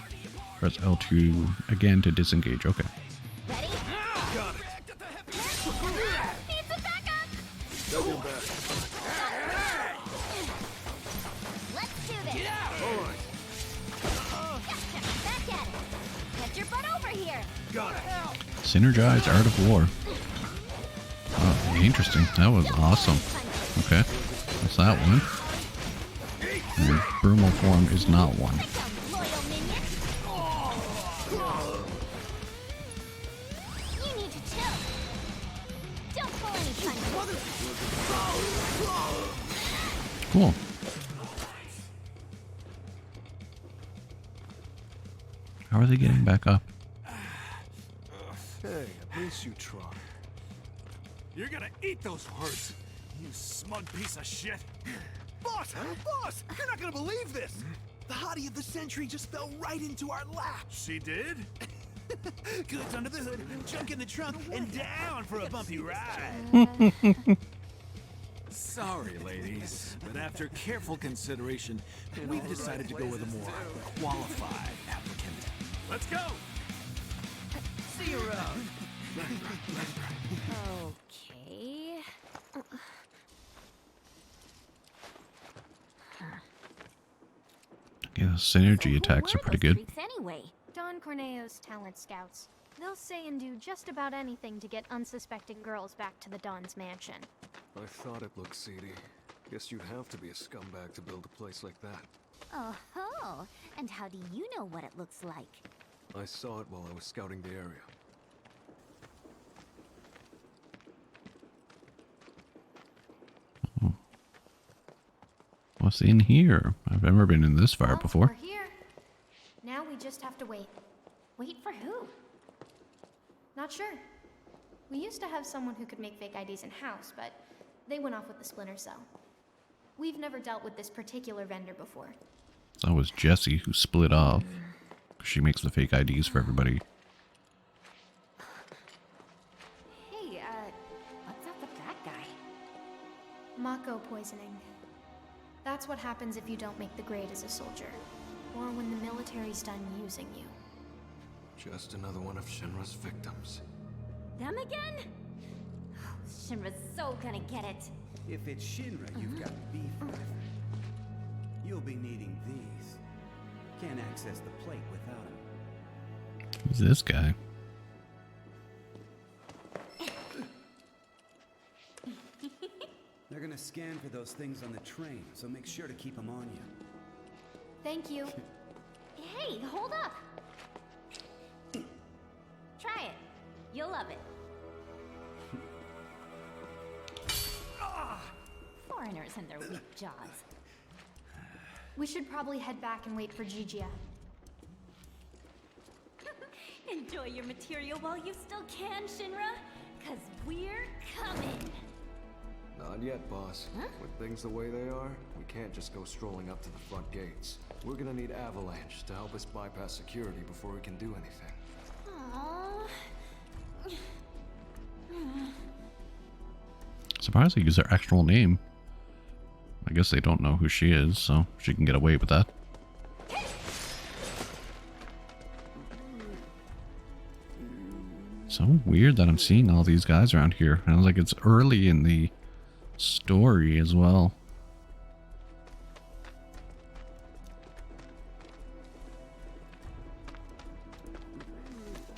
Press L2 again to disengage. Okay. Ready? Got it. Needs a backup. Let's do this. All right. Back at it. Get your butt over here. Got it. Synergized Art of War. Oh, interesting. That was awesome. Okay. What's that one? And Brumal form is not one. Loyal minion. You need to chill. Don't pull any punches. Cool. How are they getting back up? Hey, at least you try. You're gonna eat those words, you smug piece of shit. Boss! Boss! You're not gonna believe this! The hottie of the century just fell right into our lap! She did? Goods under the hood, junk in the trunk, and down for a bumpy ride! Sorry, ladies, but after careful consideration, we've decided to go with a more qualified applicant. Let's go! See you around! Okay. Yeah, synergy attacks are pretty good. Anyway, Don those talent scouts. They'll say and do just about anything to get unsuspecting girls back to the Don's mansion. I thought it looked seedy. Guess you'd have to be a scumbag to build a place like that. Oh, and how do you know what it looks like? I saw it while I was scouting the area. What's in here? I've never been in this far before. We're here. Now we just have to wait. Wait for who? Not sure. We used to have someone who could make fake IDs in-house, but they went off with the Splinter Cell. We've never dealt with this particular vendor before. That was Jessie who split off. She makes the fake IDs for everybody. Hey, what's up with that guy? Mako poisoning. That's what happens if you don't make the grade as a soldier. Or when the military's done using you. Just another one of Shinra's victims. Them again? Shinra's so gonna get it. If it's Shinra you've got beef with, you'll be needing these. Can't access the plate without them. Who's this guy? They're gonna scan for those things on the train, so make sure to keep them on you. Thank you. Hey, hold up! Try it. You'll love it. Foreigners and their weak jaws. We should probably head back and wait for Gigia. Enjoy your material while you still can, Shinra, 'cause we're coming. Not yet, boss. Huh? With things the way they are, we can't just go strolling up to the front gates. We're gonna need Avalanche to help us bypass security before we can do anything. Aww. Surprised they use her actual name. I guess they don't know who she is, so she can get away with that. So weird that I'm seeing all these guys around here. Sounds like it's early in the story as well.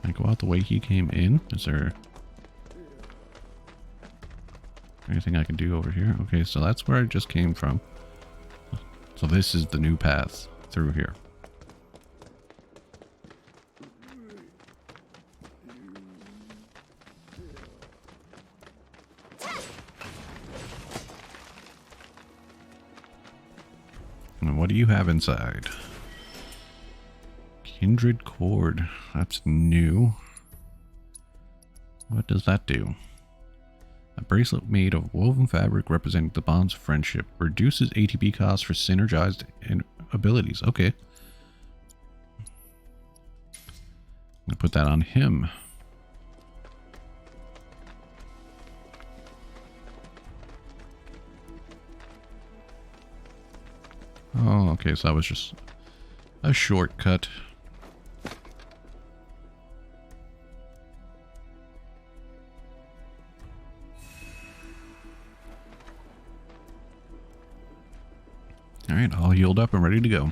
Can I go out the way he came in? Is there anything I can do over here? Okay, so that's where I just came from. So this is the new path through here. And what do you have inside? Kindred cord. That's new. What does that do? A bracelet made of woven fabric representing the bonds of friendship. Reduces ATB costs for synergized abilities. Okay. I'm gonna put that on him. Oh, okay, so that was just a shortcut. Alright, all healed up and ready to go.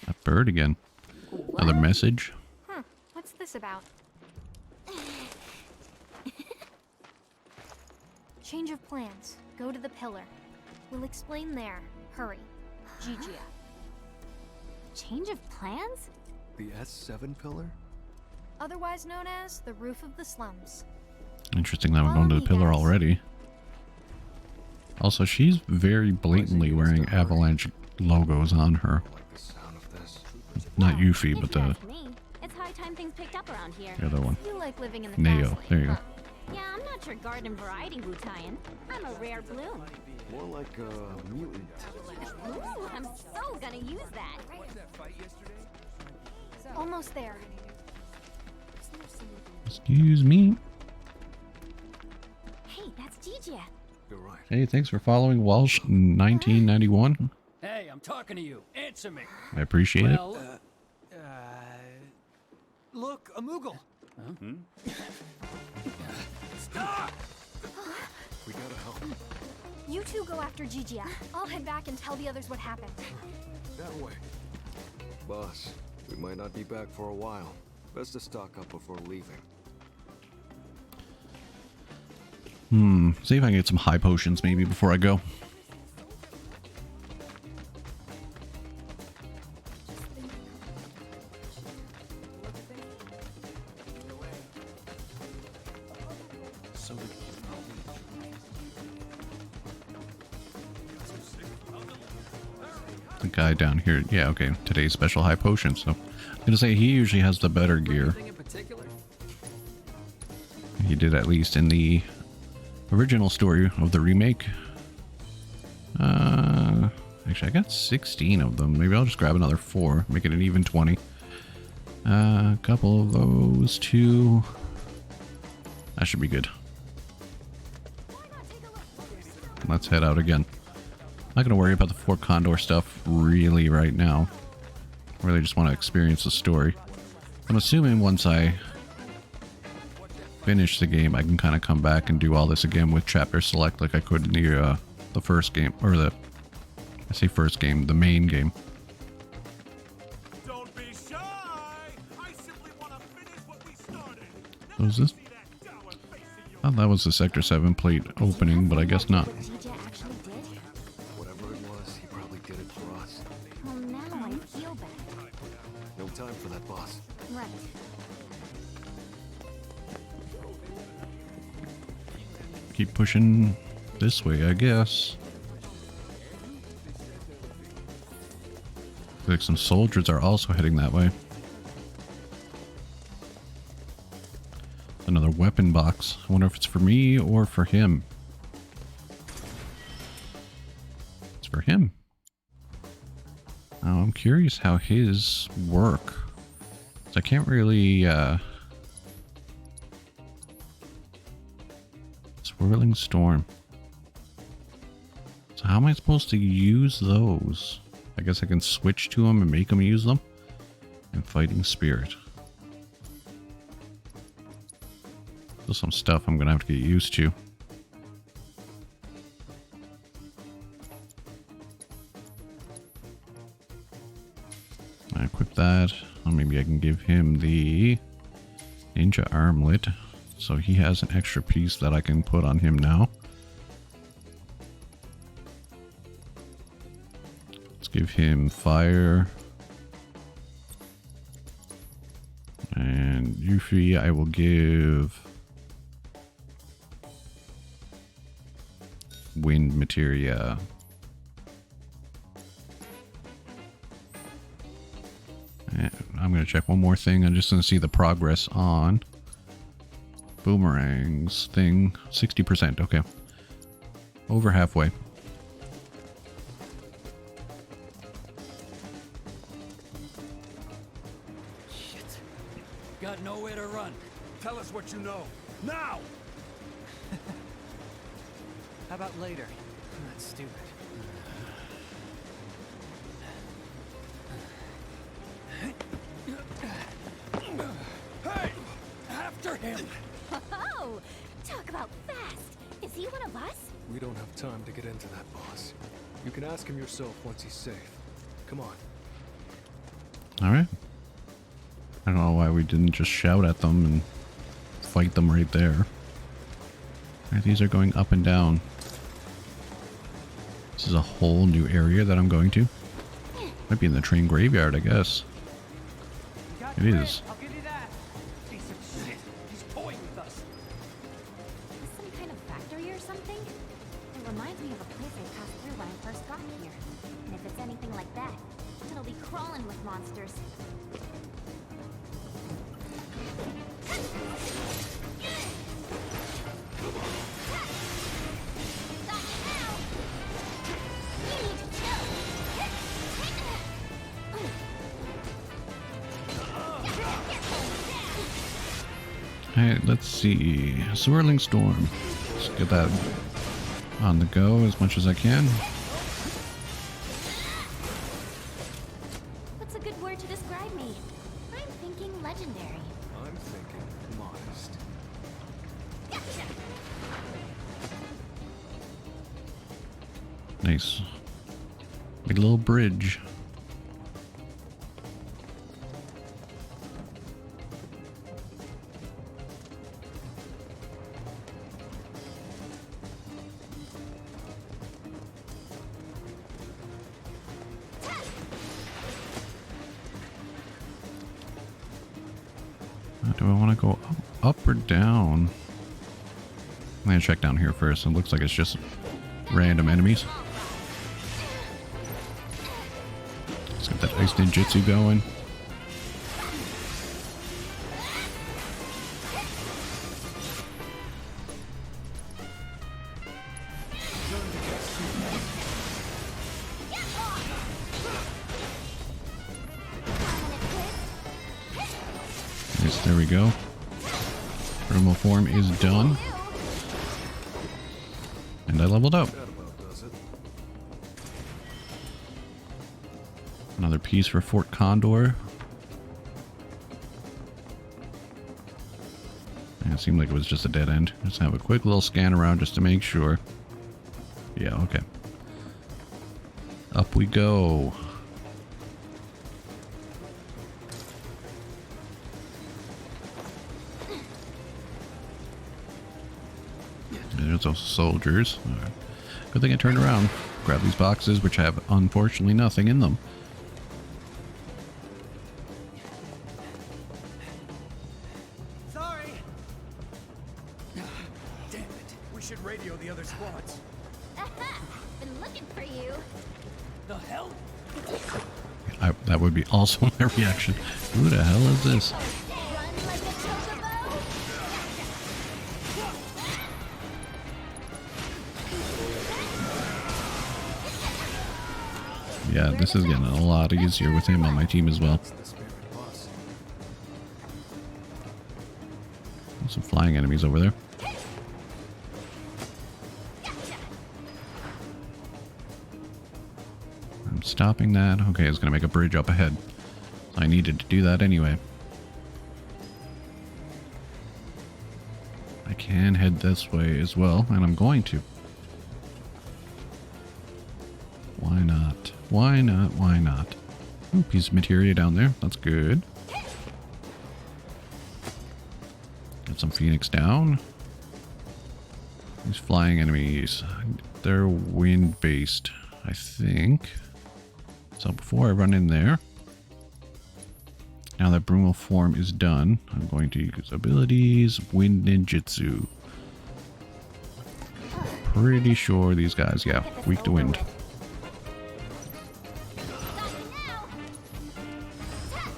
That bird again. Another message. Huh, what's this about? Change of plans. Go to the pillar. We'll explain there. Hurry. Gigia. Change of plans? The S7 pillar? Otherwise known as the roof of the slums. Interesting that we're going to the pillar already. Also, she's very blatantly wearing Avalanche logos on her. Not Yuffie, but the It's high time things picked up around here. other one. You like living in the Neo. fast lane, There you go. huh? Yeah, I'm not your garden variety Wu-Taian. I'm a rare bloom. More like a mutant. Ooh, I'm so gonna use that. Almost there. Excuse me. Hey, that's Gigia. You're right. Hey, thanks for following Walsh 1991. Hey, I'm talking to you. Answer me. I appreciate it. Look, a Moogle. Stop! We gotta help. You two go after GGF. I'll head back and tell the others what happened. That way. Boss, we might not be back for a while. Best to stock up before leaving. See if I can get some high potions maybe before I go. The guy down here, yeah, okay, today's special high potion, so I'm gonna say he usually has the better gear. He did, at least in the original story of the remake. Actually, I got 16 of them. Maybe I'll just grab another 4, make it an even 20. A couple of those, 2. That should be good. Let's head out again. Not gonna worry about the Fort Condor stuff really right now. Really just want to experience the story. I'm assuming once I finish the game, I can kind of come back and do all this again with chapter select like I could in the first game, or I say first game, the main game. Don't be shy. I simply want to finish what we started. What was this? Oh, that was the Sector 7 plate opening, but I guess not. Whatever it was, he probably did it for us. Well, now I feel bad. No time for that, boss. Right. Keep pushing this way, I guess. Looks like some soldiers are also heading that way. Another weapon box. I wonder if it's for me or for him. It's for him. Now, I'm curious how his work. So I can't really Swirling Storm. So how am I supposed to use those? I guess I can switch to them and make them use them. And Fighting Spirit. Still some stuff I'm gonna have to get used to. I equip that. Or maybe I can give him the Ninja Armlet. So he has an extra piece that I can put on him now. Let's give him fire. And Yuffie I will give wind materia. And I'm going to check one more thing. I'm just going to see the progress on Boomerang's thing. 60%. Okay. Over halfway. Shit. Got nowhere to run. Tell us what you know. Now! How about later? That's stupid. Hey! After him! Oh, talk about fast. Is he one of us? We don't have time to get into that, boss. You can ask him yourself once he's safe. Come on. Alright. I don't know why we didn't just shout at them and fight them right there. Alright, these are going up and down. This is a whole new area that I'm going to. Might be in the train graveyard, I guess. It is. I'll give you that. Piece of shit. He's toying with us. Some kind of factory or something? It reminds me of a place I passed through when I first got here. And if it's anything like that, it'll be crawling with monsters. Alright, let's see. Swirling Storm. Let's get that on the go as much as I can. What's a good word to describe me? I'm thinking legendary. I'm thinking modest. Nice. Made a little bridge. Do I want to go up or down? I'm gonna check down here first. It looks like it's just random enemies. Let's get that ice ninjutsu going. Yes, there we go. Thermal form is done. And I leveled up. Another piece for Fort Condor. Yeah, it seemed like it was just a dead end. Let's have a quick little scan around just to make sure. Yeah, okay. Up we go. There's those soldiers. Right. Good thing I turned around. Grab these boxes, which have unfortunately nothing in them. Sorry. Damn it. We should radio the other squads. Been looking for you. The hell? That would be also my reaction. Who the hell is this? Yeah, this is getting a lot easier with him on my team as well. Some flying enemies over there. I'm stopping that. Okay, it's gonna make a bridge up ahead. I needed to do that anyway. I can head this way as well, and I'm going to. Why not? Why not? Why not? Ooh, piece of materia down there. That's good. Get some Phoenix down. These flying enemies, they're wind-based, I think. So before I run in there, now that Brumal form is done, I'm going to use abilities, wind ninjutsu. Pretty sure these guys, yeah, weak to wind.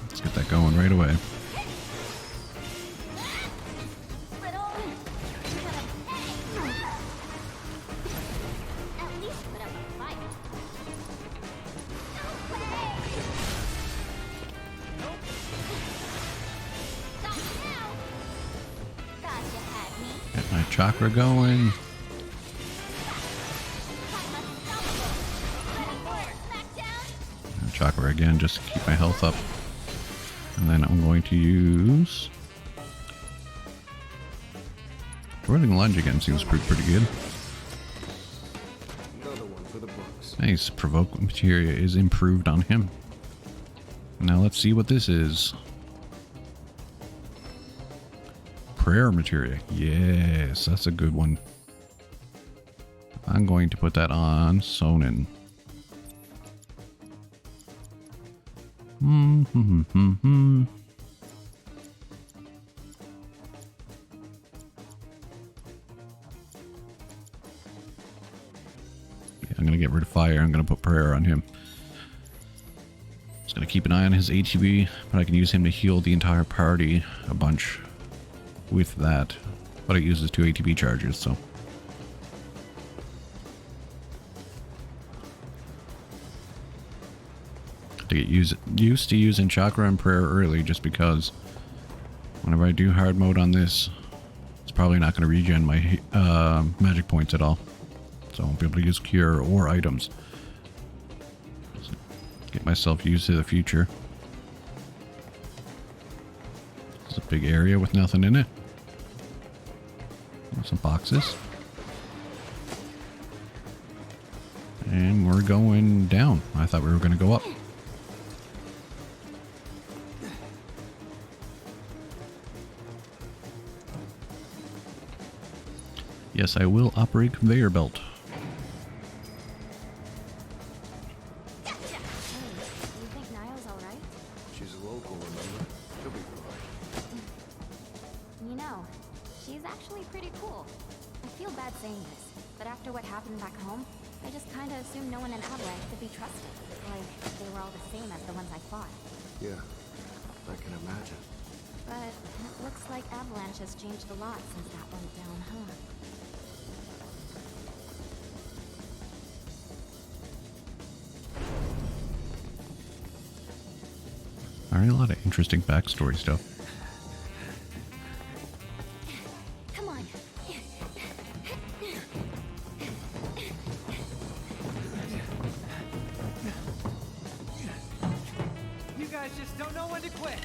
Let's get that going right away. Get my chakra going. Chakra again, just to keep my health up. And then I'm going to use Twirling Lunge again. Seems pretty good. Another one for the books. Nice. Provoke materia is improved on him. Now let's see what this is. Prayer materia. Yes, that's a good one. I'm going to put that on Sonin. Yeah, I'm gonna get rid of fire. I'm gonna put prayer on him. Just gonna keep an eye on his ATB, but I can use him to heal the entire party a bunch with that. But it uses 2 ATB charges, so. To get used to using chakra and prayer early, just because whenever I do hard mode on this, it's probably not going to regen my magic points at all, so I won't be able to use cure or items. So get myself used to the future. It's a big area with nothing in it. Some boxes. And we're going down. I thought we were going to go up. Yes, I will operate conveyor belt. You think Niall's alright? She's a local, remember? She'll be fine. You know, she's actually pretty cool. I feel bad saying this, but after what happened back home, I just kinda assumed no one in Avalanche could be trusted. Like, they were all the same as the ones I fought. Yeah, I can imagine. But it looks like Avalanche has changed a lot since that went down, huh? Alright, a lot of interesting backstory stuff. Come on. You guys just don't know when to quit.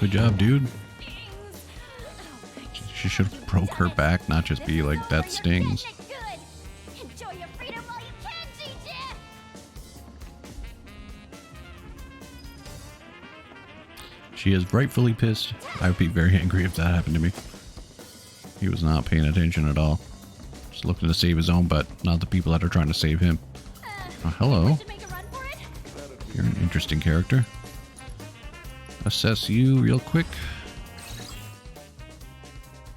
Good job, dude. She should have broke her back, not just be like, that stings. Enjoy your freedom while you can, Gigi! She is rightfully pissed. I would be very angry if that happened to me. He was not paying attention at all. Just looking to save his own butt, not the people that are trying to save him. Oh, hello. You're an interesting character. Assess you real quick.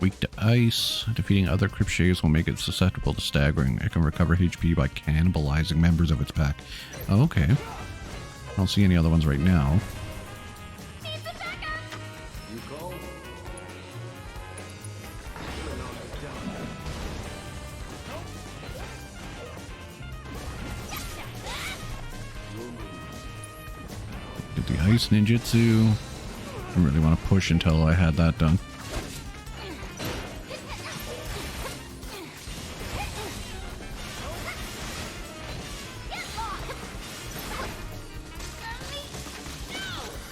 Weak to ice. Defeating other crypt shades will make it susceptible to staggering. It can recover HP by cannibalizing members of its pack. Oh, okay. I don't see any other ones right now. Get the ice ninjutsu. I really want to push until I had that done.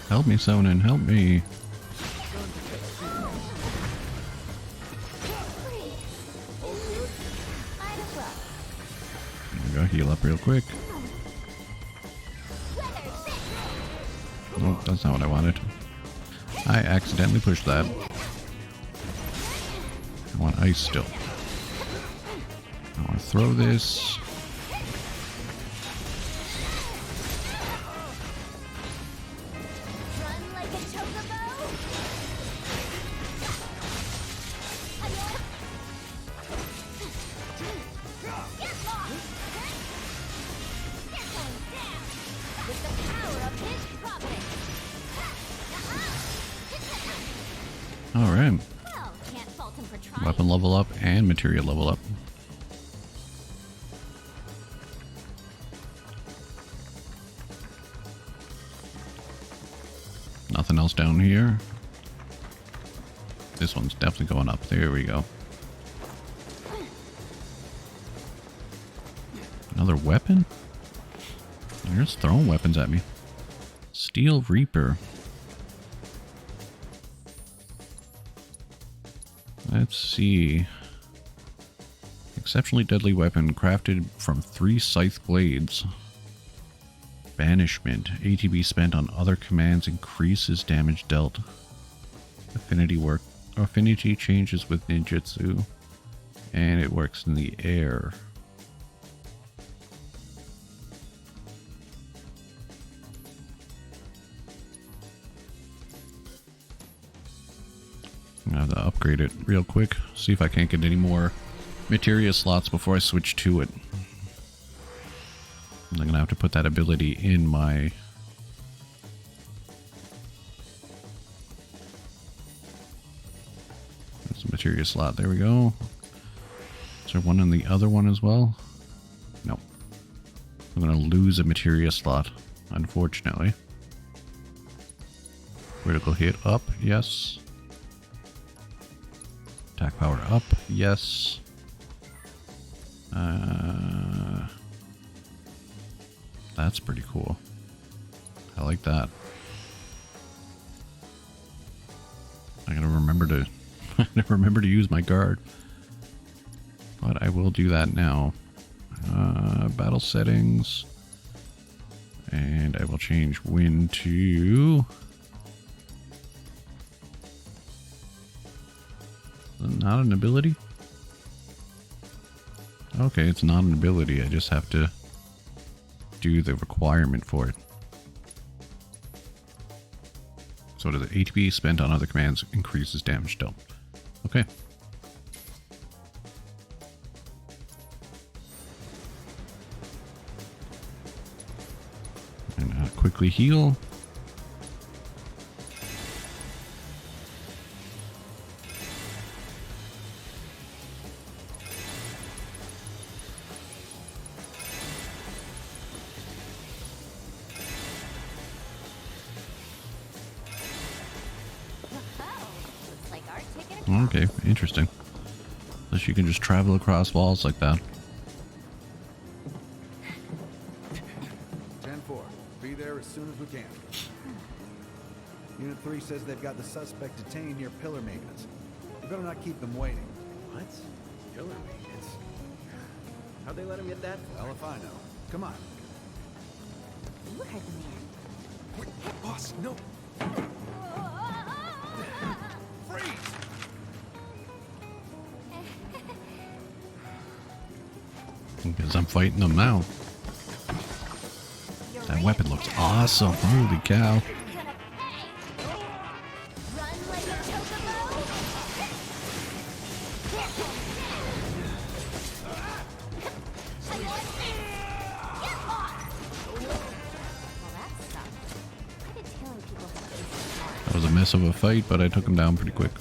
Help me, Sonin, help me. There we go, heal up real quick. Nope, that's not what I wanted. I accidentally pushed that. I want ice still. I want to throw this. Alright. Weapon level up and material level up. Nothing else down here. This one's definitely going up. There we go. Another weapon? They're just throwing weapons at me. Steel Reaper. Let's see. Exceptionally deadly weapon crafted from 3 scythe blades. Banishment. ATB spent on other commands increases damage dealt. Affinity changes with ninjutsu. And it works in the air. I'm gonna have to upgrade it real quick. See if I can't get any more materia slots before I switch to it. I'm gonna have to put that ability in my... That's a materia slot. There we go. Is there one in the other one as well? No. I'm gonna lose a materia slot, unfortunately. Critical hit up, yes. Attack power up, yes. That's pretty cool. I like that. remember to I never remember to use my guard. But I will do that now. Battle settings. And I will change wind to... Not an ability? Okay, it's not an ability. I just have to do the requirement for it. So the ATB spent on other commands increases damage dealt. Okay. And quickly heal. Okay, interesting. Unless you can just travel across walls like that. 10-4. Be there as soon as we can. Unit 3 says they've got the suspect detained near pillar maintenance. We better not keep them waiting. What? Pillar maintenance? How'd they let him get that? Well, if I know. Come on. You heard the man. Wait, boss, no. Freeze! Because I'm fighting them now. That weapon looks awesome. Holy cow. That was a mess of a fight, but I took him down pretty quick.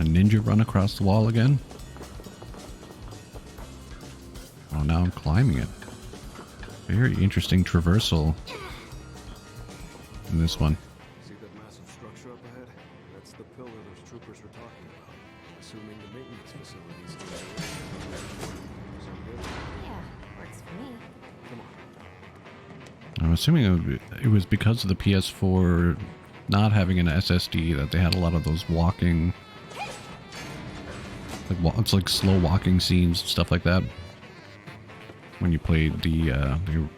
Ninja run across the wall again. Oh, now I'm climbing it. Very interesting traversal in this one. See that massive structure up ahead? That's the pillar those troopers were talking about. Assuming the maintenance facilities still Yeah, works for me. Come on. I'm assuming it was because of the PS4 not having an SSD that they had a lot of those walking... It's like slow walking scenes, stuff like that. When you played the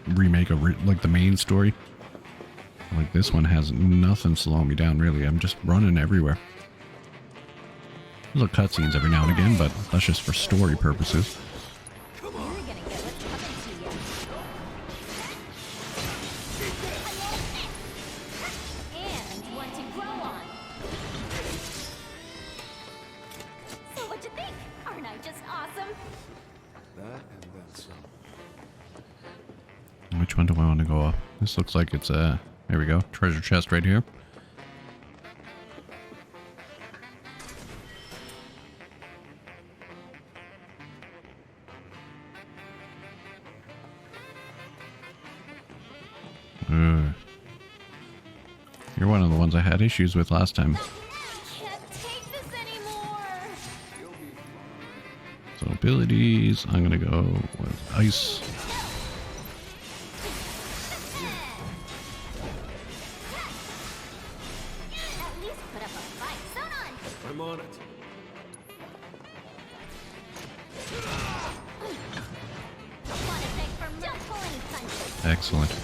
remake of like the main story. Like this one has nothing slowing me down really. I'm just running everywhere. There's little cutscenes every now and again, but that's just for story purposes. Which one do I want to go up? This looks like it's there we go, treasure chest right here. You're one of the ones I had issues with last time. So abilities, I'm gonna go with ice. I'm on it. Excellent.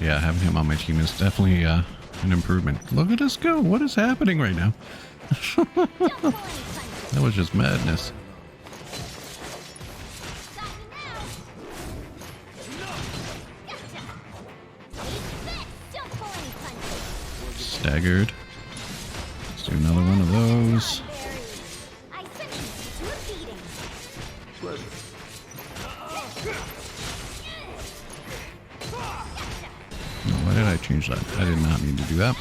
Yeah, having him on my team is definitely an improvement. Look at us go. What is happening right now? That was just madness. Staggered. Let's do another one of those. Why did I change that? I did not mean to do that.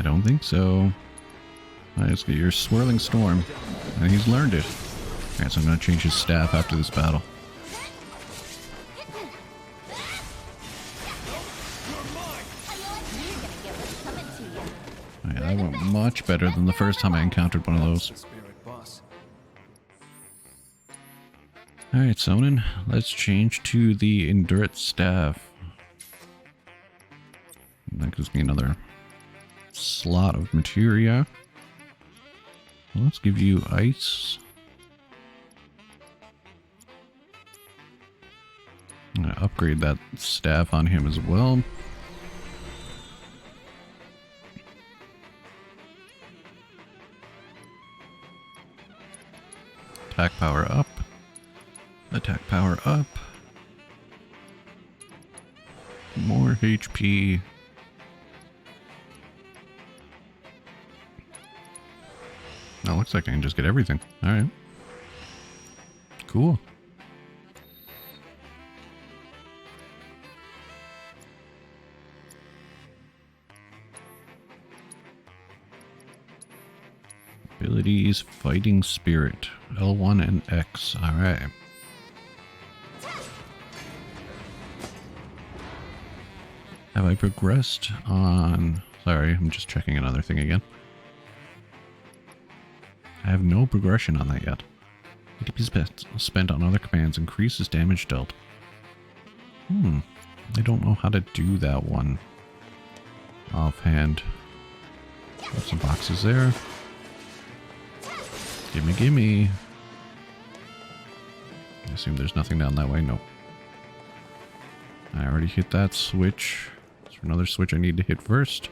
I don't think so. Let's get your swirling storm. And he's learned it. Alright, so I'm going to change his staff after this battle. Alright, that went much better than the first time I encountered one of those. Alright, Sonin, let's change to the Endurance Staff. That gives me another slot of materia. Well, let's give you ice. I'm going to upgrade that staff on him as well. Attack power up. Attack power up. More HP. Oh, looks like I can just get everything. Alright. Cool. Abilities, Fighting Spirit. L1 and X. Alright. Have I progressed on... Sorry, I'm just checking another thing again. I have no progression on that yet. ATP spent on other commands increases damage dealt. I don't know how to do that one offhand. Got some boxes there. Gimme, gimme. I assume there's nothing down that way. No. I already hit that switch. Is there another switch I need to hit first?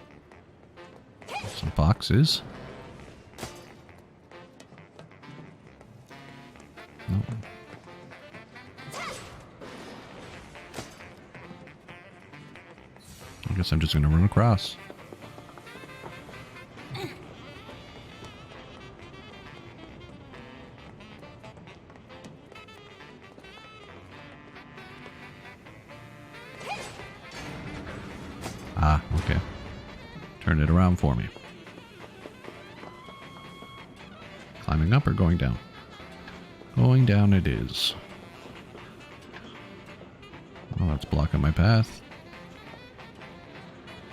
Some boxes. No. I guess I'm just gonna run across. Ah, okay. Turn it around for me. Climbing up or going down? Going down it is. Oh, that's blocking my path.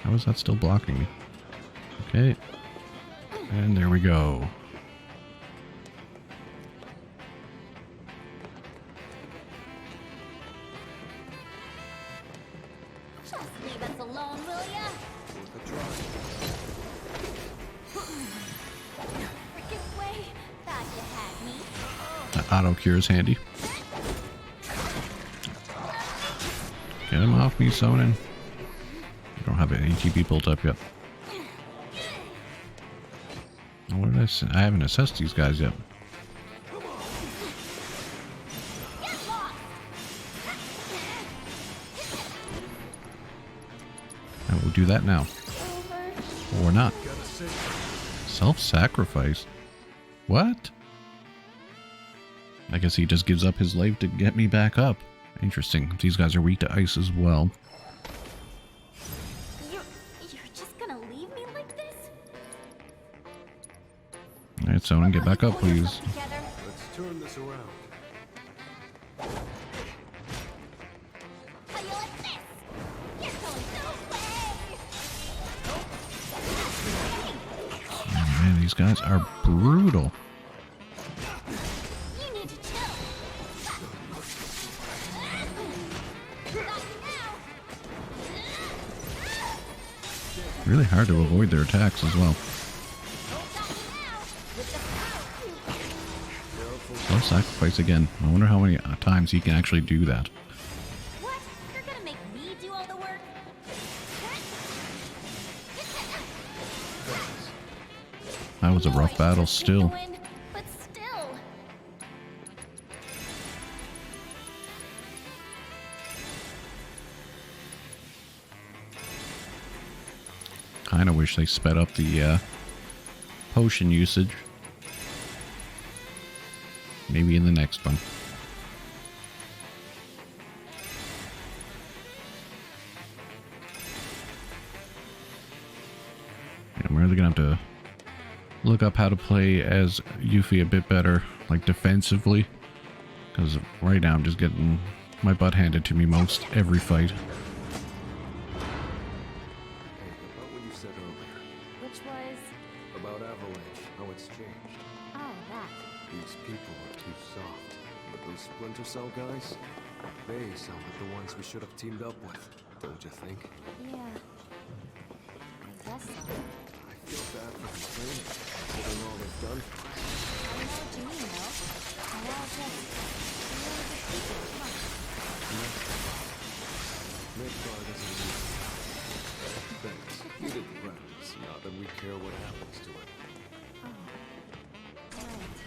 How is that still blocking me? Okay. And there we go. Just leave us alone, will ya? Frickin' way. Thought you had me. That auto cure is handy. Get him off me, Sonin. I don't have any ATB built up yet. What did I say? I haven't assessed these guys yet. I will do that now. Or not. Self-sacrifice? What? I guess he just gives up his life to get me back up. Interesting. These guys are weak to ice as well. You're just gonna leave me like this? Alright, Sonin, get back up, please. Let's turn this around. How you like this? You're going no way! Oh, man, these guys are brutal. You need to chill. Really hard to avoid their attacks as well. Self-sacrifice again. I wonder how many times he can actually do that. What? You're gonna make me do all the work? That was a rough battle still. But still. Kinda wish they sped up the potion usage. Maybe in the next one. Yeah, we're really gonna have to look up how to play as Yuffie a bit better, like defensively, because right now I'm just getting my butt handed to me most every fight. Hey, about what you said earlier. Which was... About Avalanche, how it's changed. Oh, that. These people are too soft. But those Splinter Cell guys, they sound like the ones we should have teamed up with, don't you think? Yeah. I guess so. I feel bad for complaining, considering all they've done for us. I know what you mean, though. They're all just... really good people. Come on. Midgar doesn't need it. Thanks. You did practice. Not that we care what happens to it. Oh. Right.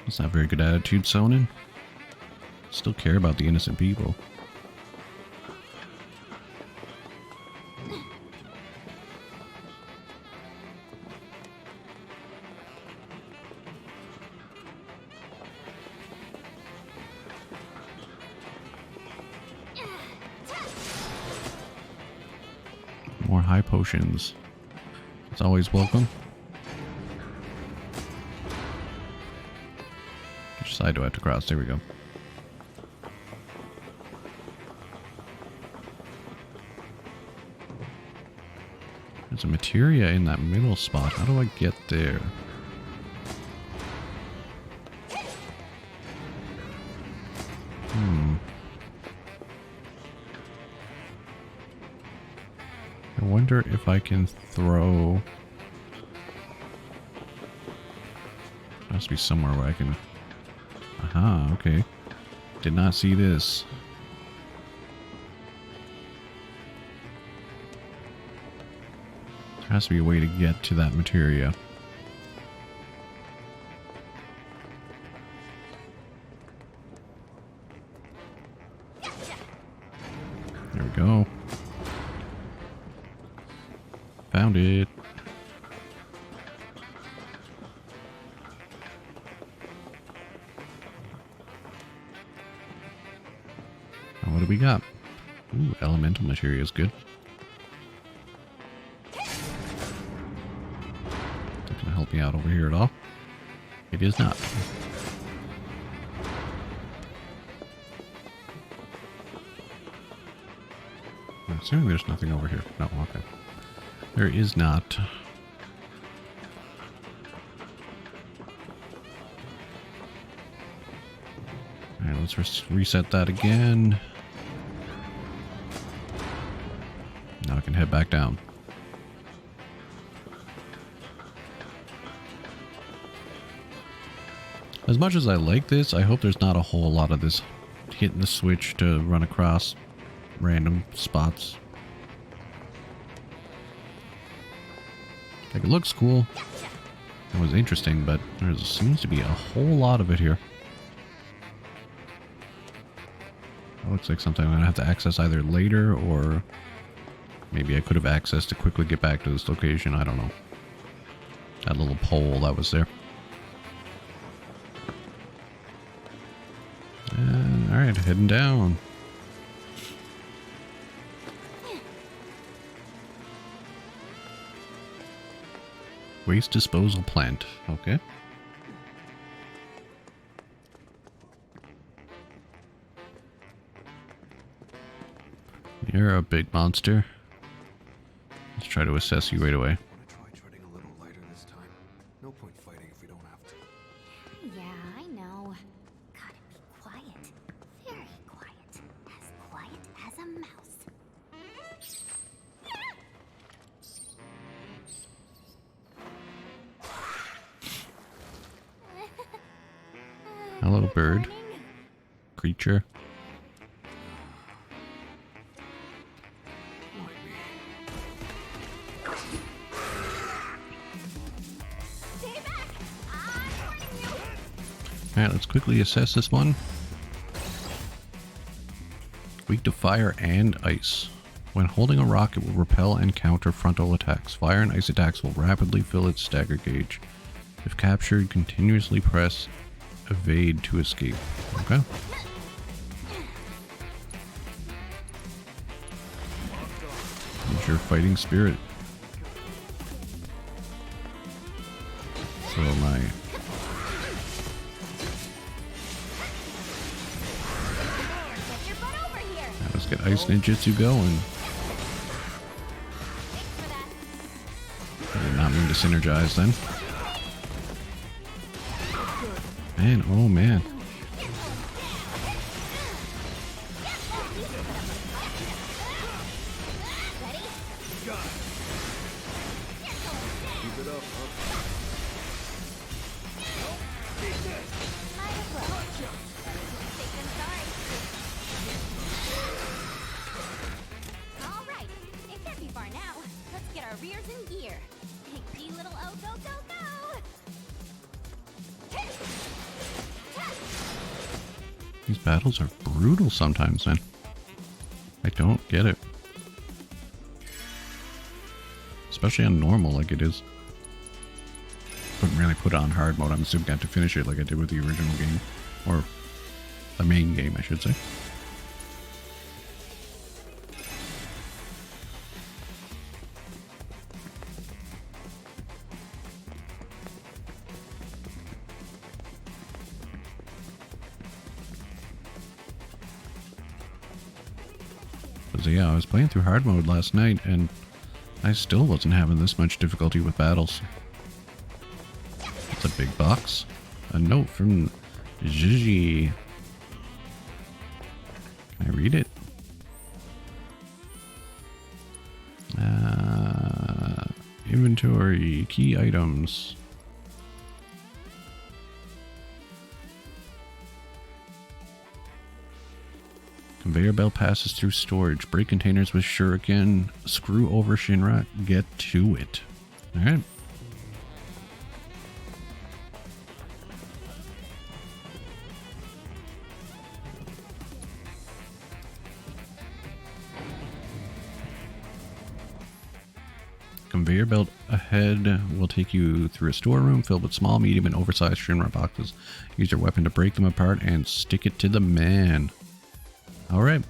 That's not very good attitude, Sonin. Still care about the innocent people. More high potions. It's always welcome. Which side do I have to cross? There we go. There's a materia in that middle spot. How do I get there? I wonder if I can throw... There has to be somewhere where I can... Aha, okay. Did not see this. There has to be a way to get to that materia. There we go. Found it. Now what do we got? Ooh, elemental materia is good. Not gonna help me out over here at all. It is not. I'm assuming there's nothing over here. No, okay. There is not. Alright, let's reset that again. Now I can head back down. As much as I like this, I hope there's not a whole lot of this hitting the switch to run across random spots. Like, it looks cool. It was interesting, but there seems to be a whole lot of it here. It looks like something I'm going to have to access either later, or maybe I could have accessed to quickly get back to this location. I don't know. That little pole that was there. Alright, heading down. Waste disposal plant. Okay. You're a big monster. Let's try to assess you right away. No point fighting if we don't have to. Yeah, I know. Gotta be quiet. Very quiet. As a mouse. Hello, bird. Creature. Alright, let's quickly assess this one. Weak to fire and ice. When holding a rock, it will repel and counter frontal attacks. Fire and ice attacks will rapidly fill its stagger gauge. If captured, continuously press evade to escape. Okay. Your fighting spirit. So am I. Now let's get ice ninjutsu going. I did not mean to synergize then. Man, oh man. These battles are brutal sometimes, man. I don't get it. Especially on normal like it is. Couldn't really put it on hard mode. I'm assuming I have to finish it like I did with the original game. Or the main game, I should say. Yeah, I was playing through hard mode last night and I still wasn't having this much difficulty with battles. It's a big box. A note from Gigi. Can I read it? Inventory, key items. Conveyor belt passes through storage. Break containers with shuriken. Screw over Shinra. Get to it. Alright. Conveyor belt ahead will take you through a storeroom filled with small, medium, and oversized Shinra boxes. Use your weapon to break them apart and stick it to the man. All right.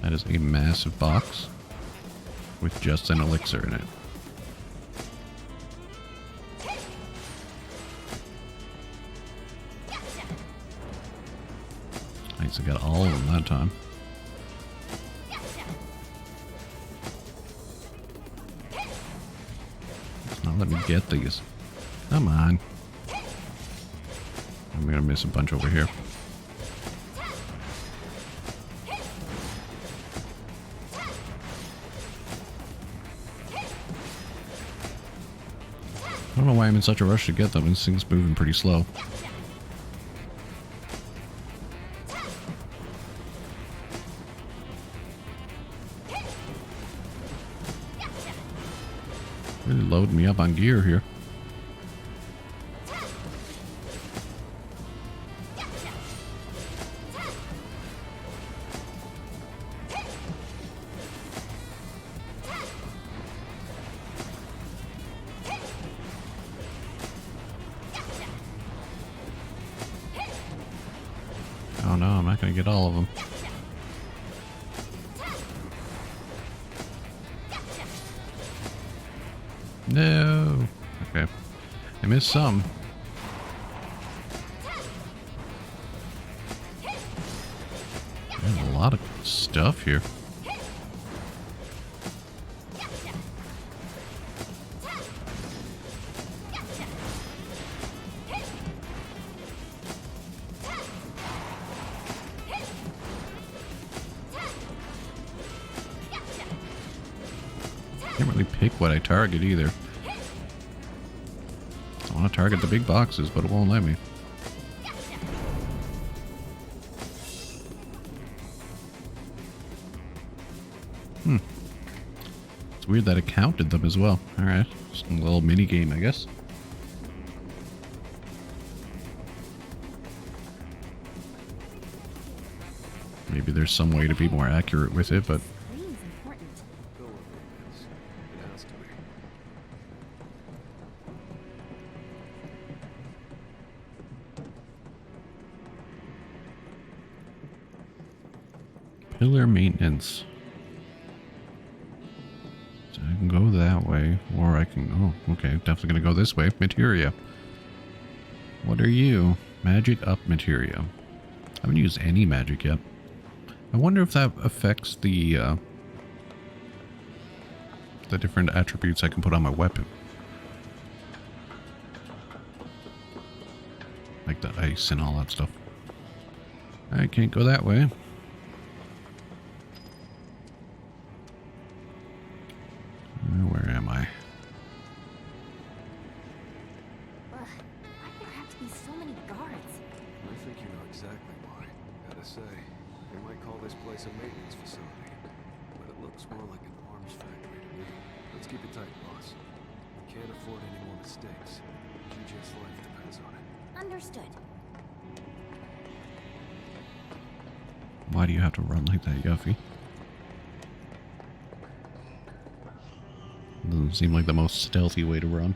That is a massive box with just an elixir in it. Nice, I got all of them that time. Let me get these. Come on. I'm gonna miss a bunch over here. I don't know why I'm in such a rush to get them. This thing's moving pretty slow. Really loading me up on gear here. Oh no, I'm not going to get all of them. No. Okay. I missed some. There's a lot of stuff here. Can't really pick what I target either. I want to target the big boxes, but it won't let me. It's weird that it counted them as well. Alright, just a little mini game, I guess. Maybe there's some way to be more accurate with it, but entrance. So I can go that way, or I can... Oh, okay. Definitely going to go this way. Materia. What are you? Magic up materia. I haven't used any magic yet. I wonder if that affects the different attributes I can put on my weapon. Like the ice and all that stuff. I can't go that way. Where am I? Why do there have to be so many guards? I think you know exactly why. Gotta say, they might call this place a maintenance facility, but it looks more like an arms factory to me. Let's keep it tight, boss. We can't afford any more mistakes. GJ's life depends on it. Understood. Why do you have to run like that, Yuffie? Doesn't seem like the most stealthy way to run.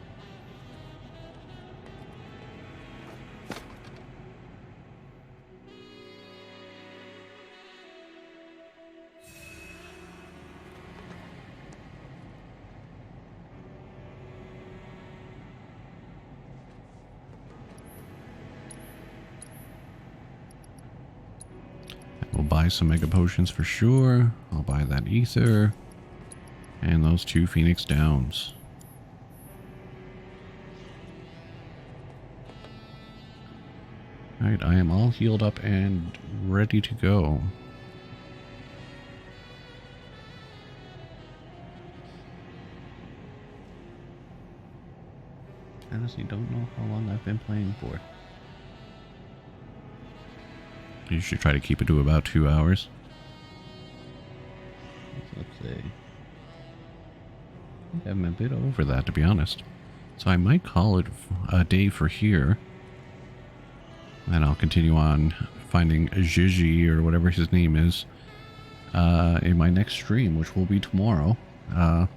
We'll buy some mega potions for sure. I'll buy that ether. And those 2 Phoenix Downs. Alright, I am all healed up and ready to go. Honestly, don't know how long I've been playing for. You should try to keep it to about 2 hours. Let's see. I think I'm a bit over that, to be honest. So I might call it a day for here. And I'll continue on finding Gigi, or whatever his name is, in my next stream, which will be tomorrow. As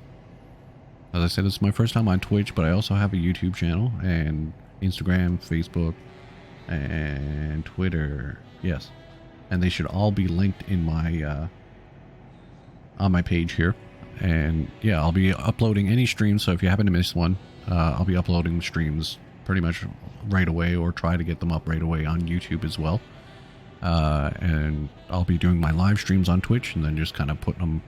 I said, it's my first time on Twitch, but I also have a YouTube channel, and Instagram, Facebook, and Twitter. Yes. And they should all be linked in my, on my page here. And yeah, I'll be uploading any streams, so if you happen to miss one, I'll be uploading streams pretty much right away, or try to get them up right away on YouTube as well. And I'll be doing my live streams on Twitch, and then just kind of putting them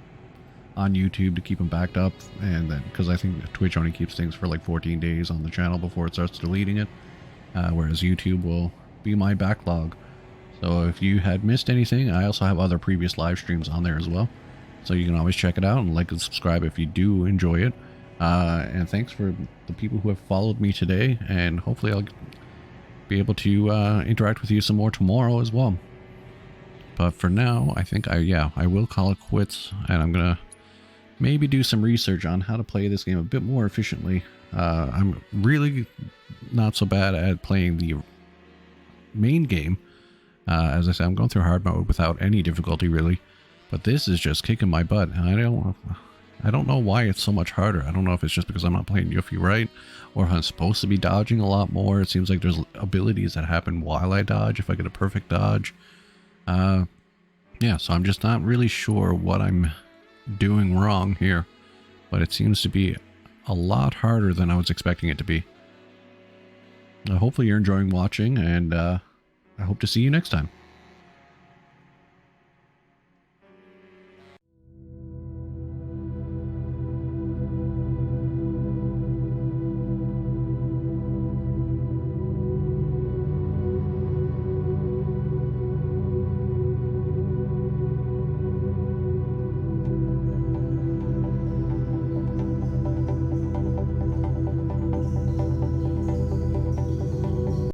on YouTube to keep them backed up. And then, because I think Twitch only keeps things for like 14 days on the channel before it starts deleting it, whereas YouTube will be my backlog. So if you had missed anything, I also have other previous live streams on there as well. So you can always check it out and like and subscribe if you do enjoy it. And thanks for the people who have followed me today. And hopefully I'll be able to interact with you some more tomorrow as well. But for now, I think I will call it quits. And I'm going to maybe do some research on how to play this game a bit more efficiently. I'm really not so bad at playing the main game. As I said, I'm going through hard mode without any difficulty really. But this is just kicking my butt, and I don't know why it's so much harder. I don't know if it's just because I'm not playing Yuffie right, or if I'm supposed to be dodging a lot more. It seems like there's abilities that happen while I dodge, if I get a perfect dodge. Yeah, so I'm just not really sure what I'm doing wrong here. But it seems to be a lot harder than I was expecting it to be. Hopefully you're enjoying watching, and I hope to see you next time.